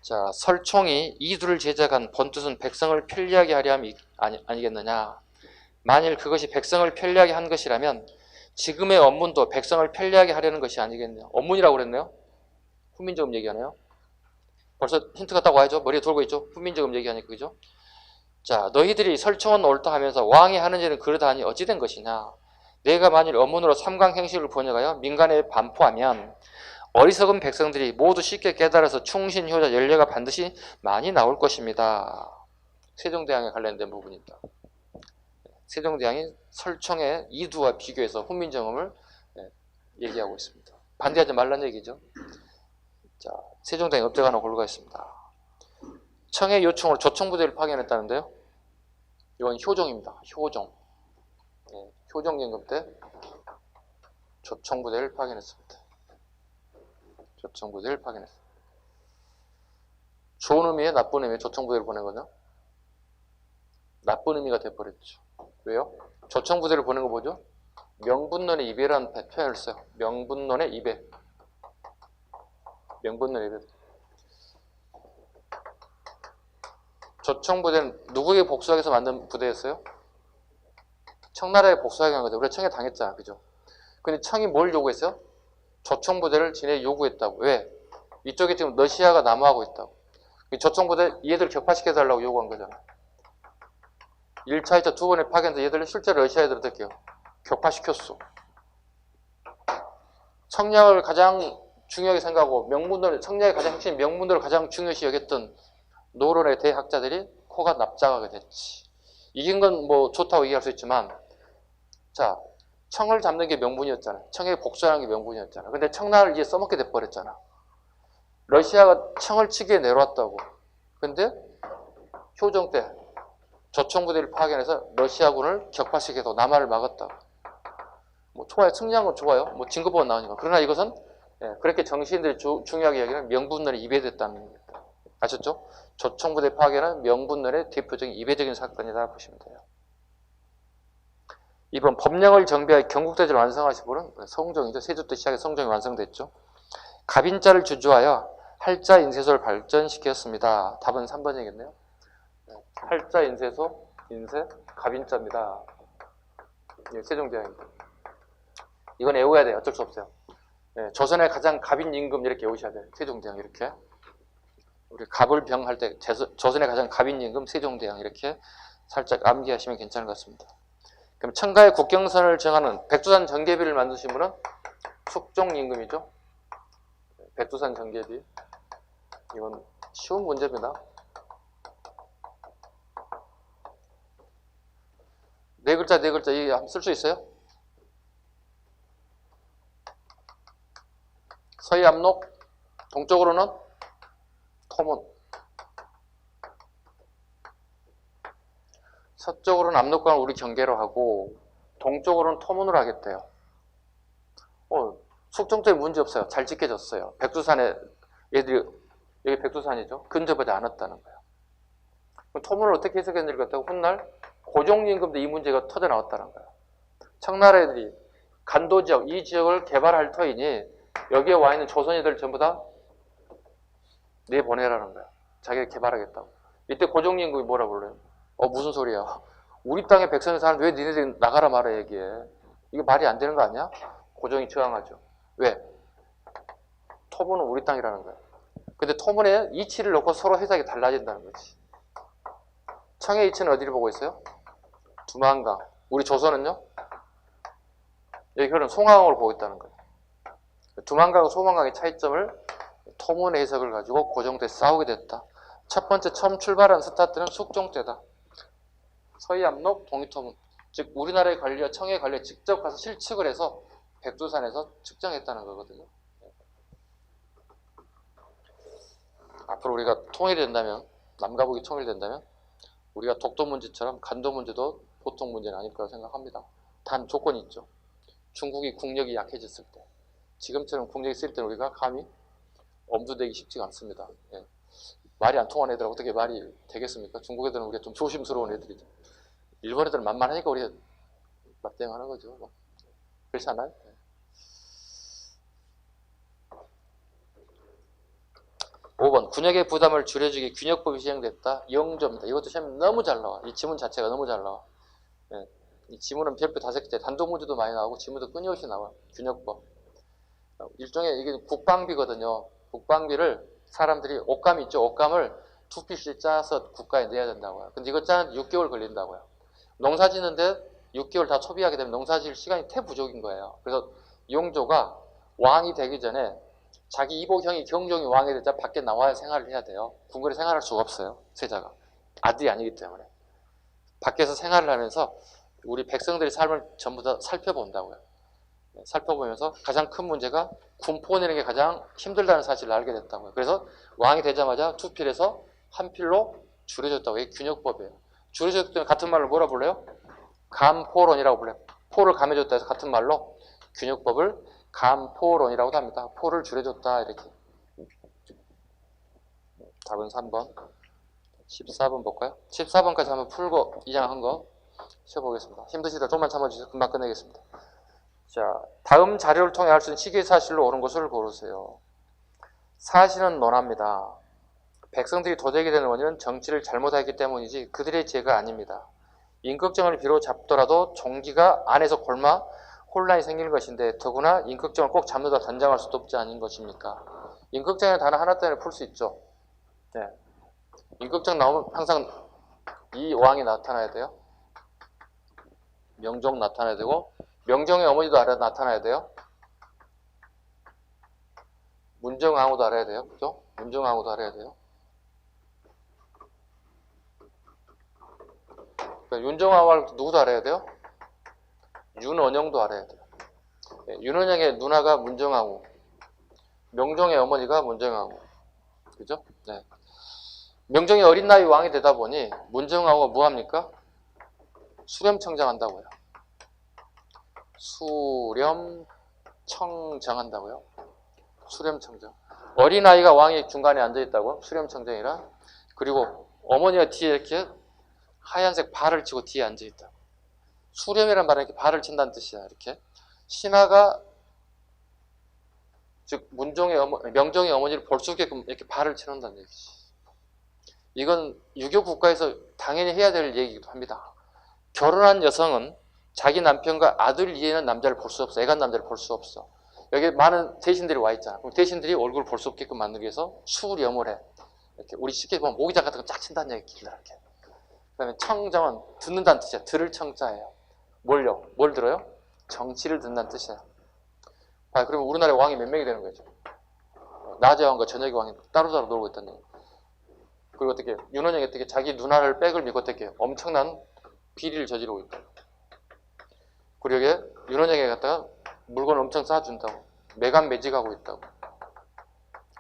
자, 설총이 이두를 제작한 본뜻은 백성을 편리하게 하려 함이 아니겠느냐. 만일 그것이 백성을 편리하게 한 것이라면 지금의 업문도 백성을 편리하게 하려는 것이 아니겠네요. 업문이라고 그랬네요. 훈민정음 얘기하네요. 벌써 힌트가 딱 와야죠. 머리에 돌고 있죠. 훈민정음 얘기하니까 그죠? 자, 너희들이 설총은 옳다 하면서 왕이 하는 일은 그러다니 어찌 된 것이냐. 내가 만일 업문으로 삼강행식을 번역하여 민간에 반포하면 어리석은 백성들이 모두 쉽게 깨달아서 충신, 효자, 연례가 반드시 많이 나올 것입니다. 세종대왕에 관련된 부분입니다. 세종대왕이 설총의 이두와 비교해서 훈민정음을 얘기하고 있습니다. 반대하지 말라는 얘기죠. 자, 세종대왕이 업적 하나 골고 있습니다. 청의 요청으로 조총부대를 파견했다는데요. 이건 효종입니다. 효종. 효종 임금 때 조총부대를 파견했습니다. 조청부대를 파견했어. 좋은 의미에 나쁜 의미에 조청부대를 보낸 거냐? 나쁜 의미가 돼버렸죠. 왜요? 조청부대를 보낸 거 뭐죠? 명분론의 이배라는 표현을 써요. 명분론의 이배. 명분론의 이배. 조청부대는 누구에게 복수하기 위해서 만든 부대였어요? 청나라에 복수하기 위한 거죠. 우리가 청에 당했잖아. 그죠? 근데 청이 뭘 요구했어요? 조청부대를 지네 요구했다고. 왜? 이쪽에 지금 러시아가 남하하고 있다고. 조청부대 얘들 격파시켜달라고 요구한 거잖아. 1차, 2차 두 번에 파견해서 얘들을 실제로 러시아 애들 어떻게 해요? 격파시켰어. 청량을 가장 중요하게 생각하고 명문론을, 청량의 가장 핵심 명문론을 가장 중요시 여겼던 노론의 대학자들이 코가 납작하게 됐지. 이긴 건 뭐 좋다고 얘기할 수 있지만, 자, 청을 잡는 게 명분이었잖아. 청에 복수하는 게 명분이었잖아. 근데 청나라를 이제 써먹게 돼버렸잖아. 러시아가 청을 치기에 내려왔다고. 근데 효종 때 조청부대를 파견해서 러시아군을 격파시켜서 남하를 막았다고. 뭐 좋아요. 승리한 건 좋아요. 뭐 진급보가 나오니까. 그러나 이것은 그렇게 정치인들이 중요하게 여기는 명분론이 이배됐다는 겁니다. 아셨죠? 조청부대 파견은 명분론의 대표적인 이배적인 사건이다 보시면 돼요. 이번 법령을 정비하여 경국대제를 완성하신 분은 성종이죠. 세조 때 시작해 성종이 완성됐죠. 갑인자를 주주하여 할자 인쇄소를 발전시켰습니다. 답은 3번이겠네요. 할자 인쇄소, 인쇄, 갑인자입니다. 세종대왕입니다. 이건 외워야 돼요. 어쩔 수 없어요. 조선의 가장 갑인 임금 이렇게 외우셔야 돼요. 세종대왕 이렇게. 우리 갑을병 할 때 조선의 가장 갑인 임금 세종대왕 이렇게 살짝 암기하시면 괜찮을 것 같습니다. 그럼 청가의 국경선을 정하는 백두산 정계비를 만드신 분은 숙종 임금이죠. 백두산 정계비. 이건 쉬운 문제입니다. 네 글자 이게 한번 쓸 수 있어요? 서해 압록, 동쪽으로는 토문, 서쪽으로는 압록강을 우리 경계로 하고 동쪽으로는 토문으로 하겠대요. 숙종 때문에 문제 없어요. 잘 지켜졌어요. 백두산에 얘들이 여기 백두산이죠. 근접하지 않았다는 거예요. 그럼 토문을 어떻게 해석했는지 같다고 훗날 고종임금도 이 문제가 터져 나왔다는 거예요. 청나라 애들이 간도 지역, 이 지역을 개발할 터이니 여기에 와 있는 조선인들 전부 다 내보내라는 거야. 자기가 개발하겠다고. 이때 고종임금이 뭐라 불러요? 무슨 소리야. 우리 땅에 백성이 사는데 왜 니네들이 나가라 말아 얘기해. 이게 말이 안 되는 거 아니야? 고종이 저항하죠. 왜? 토문은 우리 땅이라는 거야. 근데 토문에 이치를 놓고 서로 해석이 달라진다는 거지. 청의 이치는 어디를 보고 있어요? 두만강. 우리 조선은요? 여기 그런 송하강을 보고 있다는 거예요. 두만강과 소만강의 차이점을 토문의 해석을 가지고 고종 때 싸우게 됐다. 첫 번째 처음 출발한 스타트는 숙종 때다. 서해 압록, 동이토문. 즉 우리나라의 관리와 청의 관리에 직접 가서 실측을 해서 백두산에서 측정했다는 거거든요. 앞으로 우리가 통일이 된다면, 남과 북이 통일된다면 우리가 독도 문제처럼 간도 문제도 보통 문제는 아닐 거라고 생각합니다. 단 조건이 있죠. 중국이 국력이 약해졌을 때. 지금처럼 국력이 쓸 때는 우리가 감히 엄두대기 쉽지가 않습니다. 말이 안 통하는 애들 어떻게 말이 되겠습니까? 중국 애들은 우리가 좀 조심스러운 애들이죠. 일본 애들은 만만하니까 우리가 맞대응하는 거죠. 그렇지 않아요? 5번 군역의 부담을 줄여주기 균역법이 시행됐다. 영조입니다. 이것도 시험에 너무 잘 나와. 이 지문 자체가 너무 잘 나와. 이 지문은 별표 5개째 단독 문제도 많이 나오고 지문도 끊임없이 나와. 균역법. 일종의 이게 국방비거든요. 국방비를 사람들이 옷감 있죠. 옷감을 2필씩 짜서 국가에 내야 된다고요. 근데 이거 짜는데 6개월 걸린다고요. 농사 짓는데 6개월 다 소비하게 되면 농사 지을 시간이 태부족인 거예요. 그래서 영조가 왕이 되기 전에 자기 이복형이 경종이 왕이 되자 밖에 나와야 생활을 해야 돼요. 궁궐에 생활할 수가 없어요. 세자가. 아들이 아니기 때문에. 밖에서 생활을 하면서 우리 백성들의 삶을 전부 다 살펴본다고요. 살펴보면서 가장 큰 문제가 군포 내는 게 가장 힘들다는 사실을 알게 됐다고요. 그래서 왕이 되자마자 2필에서 1필로 줄여줬다고. 이게 균역법이에요. 줄여줬기 때문에 같은 말로 뭐라 불러요? 감포론이라고 불러요. 포를 감해줬다 해서 같은 말로 균역법을 간포론이라고도 합니다. 포를 줄여줬다 이렇게. 답은 3번. 14번 볼까요? 14번까지 한번 풀고 이장한 거 쉬어보겠습니다. 힘드시다 좀만 참아주세요. 금방 끝내겠습니다. 자, 다음 자료를 통해 알 수 있는 시기사실로 옳은 것을 고르세요. 사실은 논합니다. 백성들이 도적이 되는 원인은 정치를 잘못했기 때문이지 그들의 죄가 아닙니다. 임꺽정을 비로 잡더라도 종기가 안에서 골마 혼란이 생길 것인데 더구나 임꺽정을 꼭 잡는다 단정할 수도 없지 않은 것입니까? 임꺽정의 단어 하나 때문에 풀 수 있죠. 네. 임꺽정 나오면 항상 이 왕이 나타나야 돼요. 명종 나타나야 되고 명종의 어머니도 나타나야 돼요. 문정왕후도 알아야 돼요. 그죠? 문정왕후도 알아야 돼요. 그러니까 윤정왕후 누구도 알아야 돼요? 윤원영도 알아야 돼요. 네, 윤원영의 누나가 문정왕후, 명종의 어머니가 문정왕후. 그죠? 네. 명종이 어린 나이 왕이 되다 보니 문정왕후가 뭐합니까? 수렴청정한다고요. 수렴청정한다고요. 수렴청정. 어린아이가 왕이 중간에 앉아있다고 수렴청정이라. 그리고 어머니가 뒤에 이렇게 하얀색 발을 치고 뒤에 앉아있다. 수렴이란 말은 이렇게 발을 친다는 뜻이야. 이렇게 신하가 즉 명종의 어머니를 볼 수 없게끔 이렇게 발을 쳐놓는다는 얘기지. 이건 유교 국가에서 당연히 해야 될 얘기이기도 합니다. 결혼한 여성은 자기 남편과 아들 이외에는 남자를 볼 수 없어. 애간 남자를 볼 수 없어. 여기 많은 대신들이 와 있잖아. 그럼 대신들이 얼굴을 볼 수 없게끔 만들기 위해서 수렴을 해. 이렇게 우리 쉽게 보면 모기장 같은 거 쫙 친다는 얘기 이렇게. 그다음에 청정은 듣는다는 뜻이야. 들을 청자예요. 뭘요? 뭘 들어요? 정치를 듣는다는 뜻이에요. 아, 그러면 우리나라에 왕이 몇 명이 되는 거죠? 낮의 왕과 저녁의 왕이 따로따로 놀고 있다는 얘기. 그리고 어떻게 윤원영이 어떻게 자기 누나를 백을 믿고 어떻게 엄청난 비리를 저지르고 있다. 그리고 여기에 윤원영이 갖다가 물건을 엄청 쌓아준다고. 매간매직하고 있다고.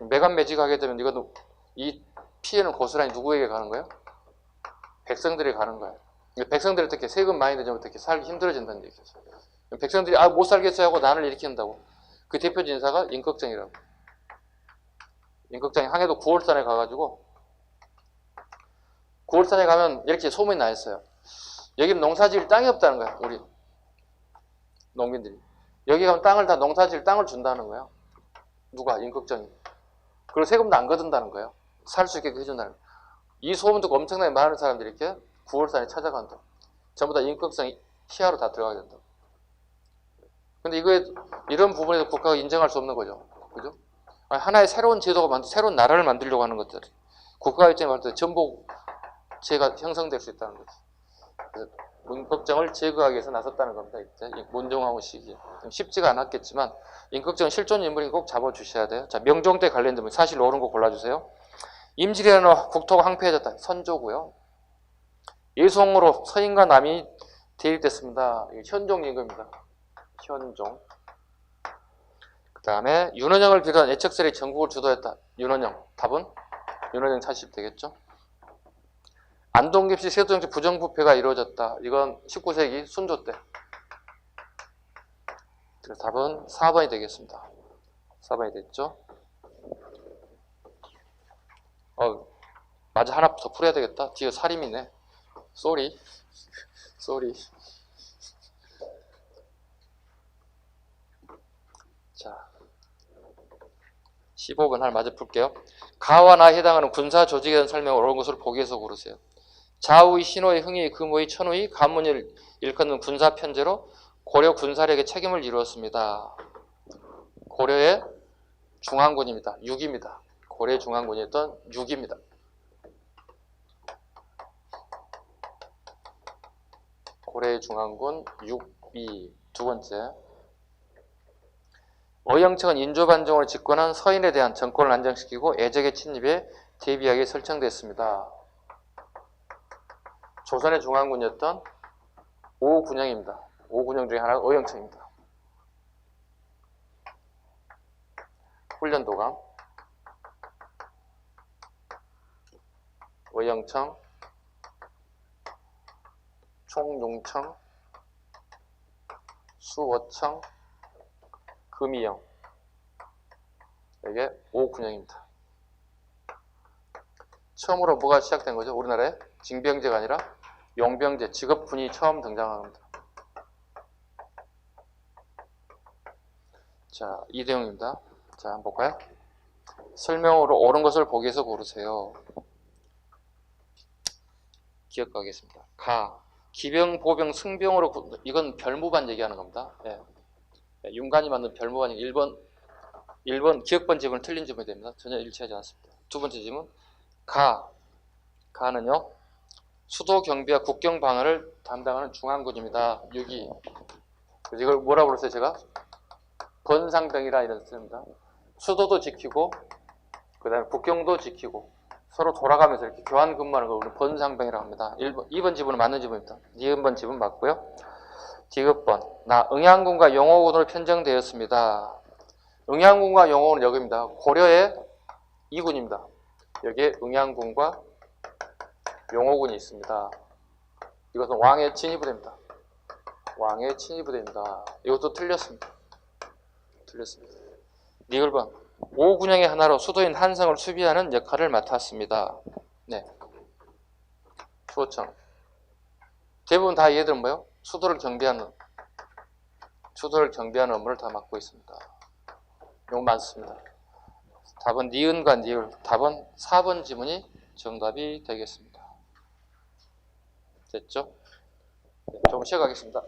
매간매직하게 되면 이것도 이 피해는 고스란히 누구에게 가는 거예요? 백성들에게 가는 거예요. 백성들이 어떻게 세금 많이 내면 어떻게 살기 힘들어진다는 얘기죠. 백성들이 못 살겠어요 하고 난을 일으킨다고. 그 대표적 인사가 임꺽정이라고. 임꺽정이 항해도 9월산에 가가지고 9월산에 가면 이렇게 소문이 나 있어요. 여기는 농사지을 땅이 없다는 거야. 우리 농민들이. 여기 가면 땅을 다 농사지을 땅을 준다는 거예요. 누가? 임꺽정이. 그리고 세금도 안 거둔다는 거예요. 살 수 있게 해준다는 거예요. 이 소문 듣고 엄청나게 많은 사람들이 이렇게 9월산에 찾아간다. 전부 다 임꺽정이 시야로 다 들어가게 된다. 근데 이런 부분에서 국가가 인정할 수 없는 거죠. 그죠? 하나의 새로운 제도가 새로운 나라를 만들려고 하는 것들. 국가 입장에 봤을 때 전복제가 형성될 수 있다는 거죠. 그래서 임꺽정을 제거하기 위해서 나섰다는 겁니다. 이때 문정왕후 시기에. 쉽지가 않았겠지만 임꺽정은 실존 인물이 꼭 잡아주셔야 돼요. 자, 명종 때 관련된 분 사실 옳은 거 골라주세요. 임질이라는 국토가 황폐해졌다. 선조고요. 예송으로 서인과 남이 대립됐습니다. 현종 임금입니다. 현종. 그 다음에 윤원영을 비롯한 애척설이 전국을 주도했다. 윤원영. 답은? 윤원영 찾으시면 되겠죠. 안동깁시 세도정치 부정부패가 이루어졌다. 이건 19세기 순조 때. 그래서 답은 4번이 되겠습니다. 4번이 됐죠. 맞아. 하나 더 풀어야 되겠다. 뒤에 살인이네. 쏘리. 자, 15번 하나 마저 풀게요. 가와 나에 해당하는 군사 조직에 대한 설명을 옳은 것으로 보기에서 고르세요. 좌우의 신호의 흥의 금호의 천호의 가문을 일컫는 군사 편제로 고려 군사력의 책임을 이루었습니다. 고려의 중앙군입니다. 6입니다. 고려의 중앙군이었던 6입니다. 고려의 중앙군 6이 두 번째. 어영청은 인조반정을 집권한 서인에 대한 정권을 안정시키고 애적의 침입에 대비하게 설정됐습니다. 조선의 중앙군이었던 5군영입니다. 5군영 중에 하나가 어영청입니다. 훈련도감, 어영청, 총용청, 수어청, 흠이 0. 이게 5군형입니다. 처음으로 뭐가 시작된 거죠? 우리나라에 징병제가 아니라 용병제, 직업군이 처음 등장한 겁니다. 자, 이대용입니다. 자, 한번 볼까요? 설명으로 옳은 것을 보기에서 고르세요. 기억하겠습니다. 기병, 보병, 승병으로 이건 별무반 얘기하는 겁니다. 예. 윤관이 만든 별무반이 1번 기억번 지문은 틀린 지문이 됩니다. 전혀 일치하지 않습니다. 두 번째 지문 가는요 수도 경비와 국경 방어를 담당하는 중앙군입니다. 6위. 이걸 뭐라고 불렀어요? 제가 번상병이라 이런 뜻입니다. 수도도 지키고 그 다음에 국경도 지키고 서로 돌아가면서 이렇게 교환 근무하는 걸 우리는 번상병이라고 합니다. 2번 지문은 맞는 지문입니다. 2번 지문 맞고요. 디귿번 나 응양군과 용호군으로 편정되었습니다. 응양군과 용호군은 여기입니다. 고려의 2군입니다. 여기에 응양군과 용호군이 있습니다. 이것은 왕의 친위부대입니다. 왕의 친위부대입니다. 이것도 틀렸습니다. 니을번 5군형의 하나로 수도인 한성을 수비하는 역할을 맡았습니다. 네. 수호청 대부분 다 얘들은 뭐예요? 수도를 경비하는 업무를 다 맡고 있습니다. 이거 많습니다. 답은 니은과 니을. 답은 4번 지문이 정답이 되겠습니다. 됐죠? 네, 조금 쉬어가겠습니다.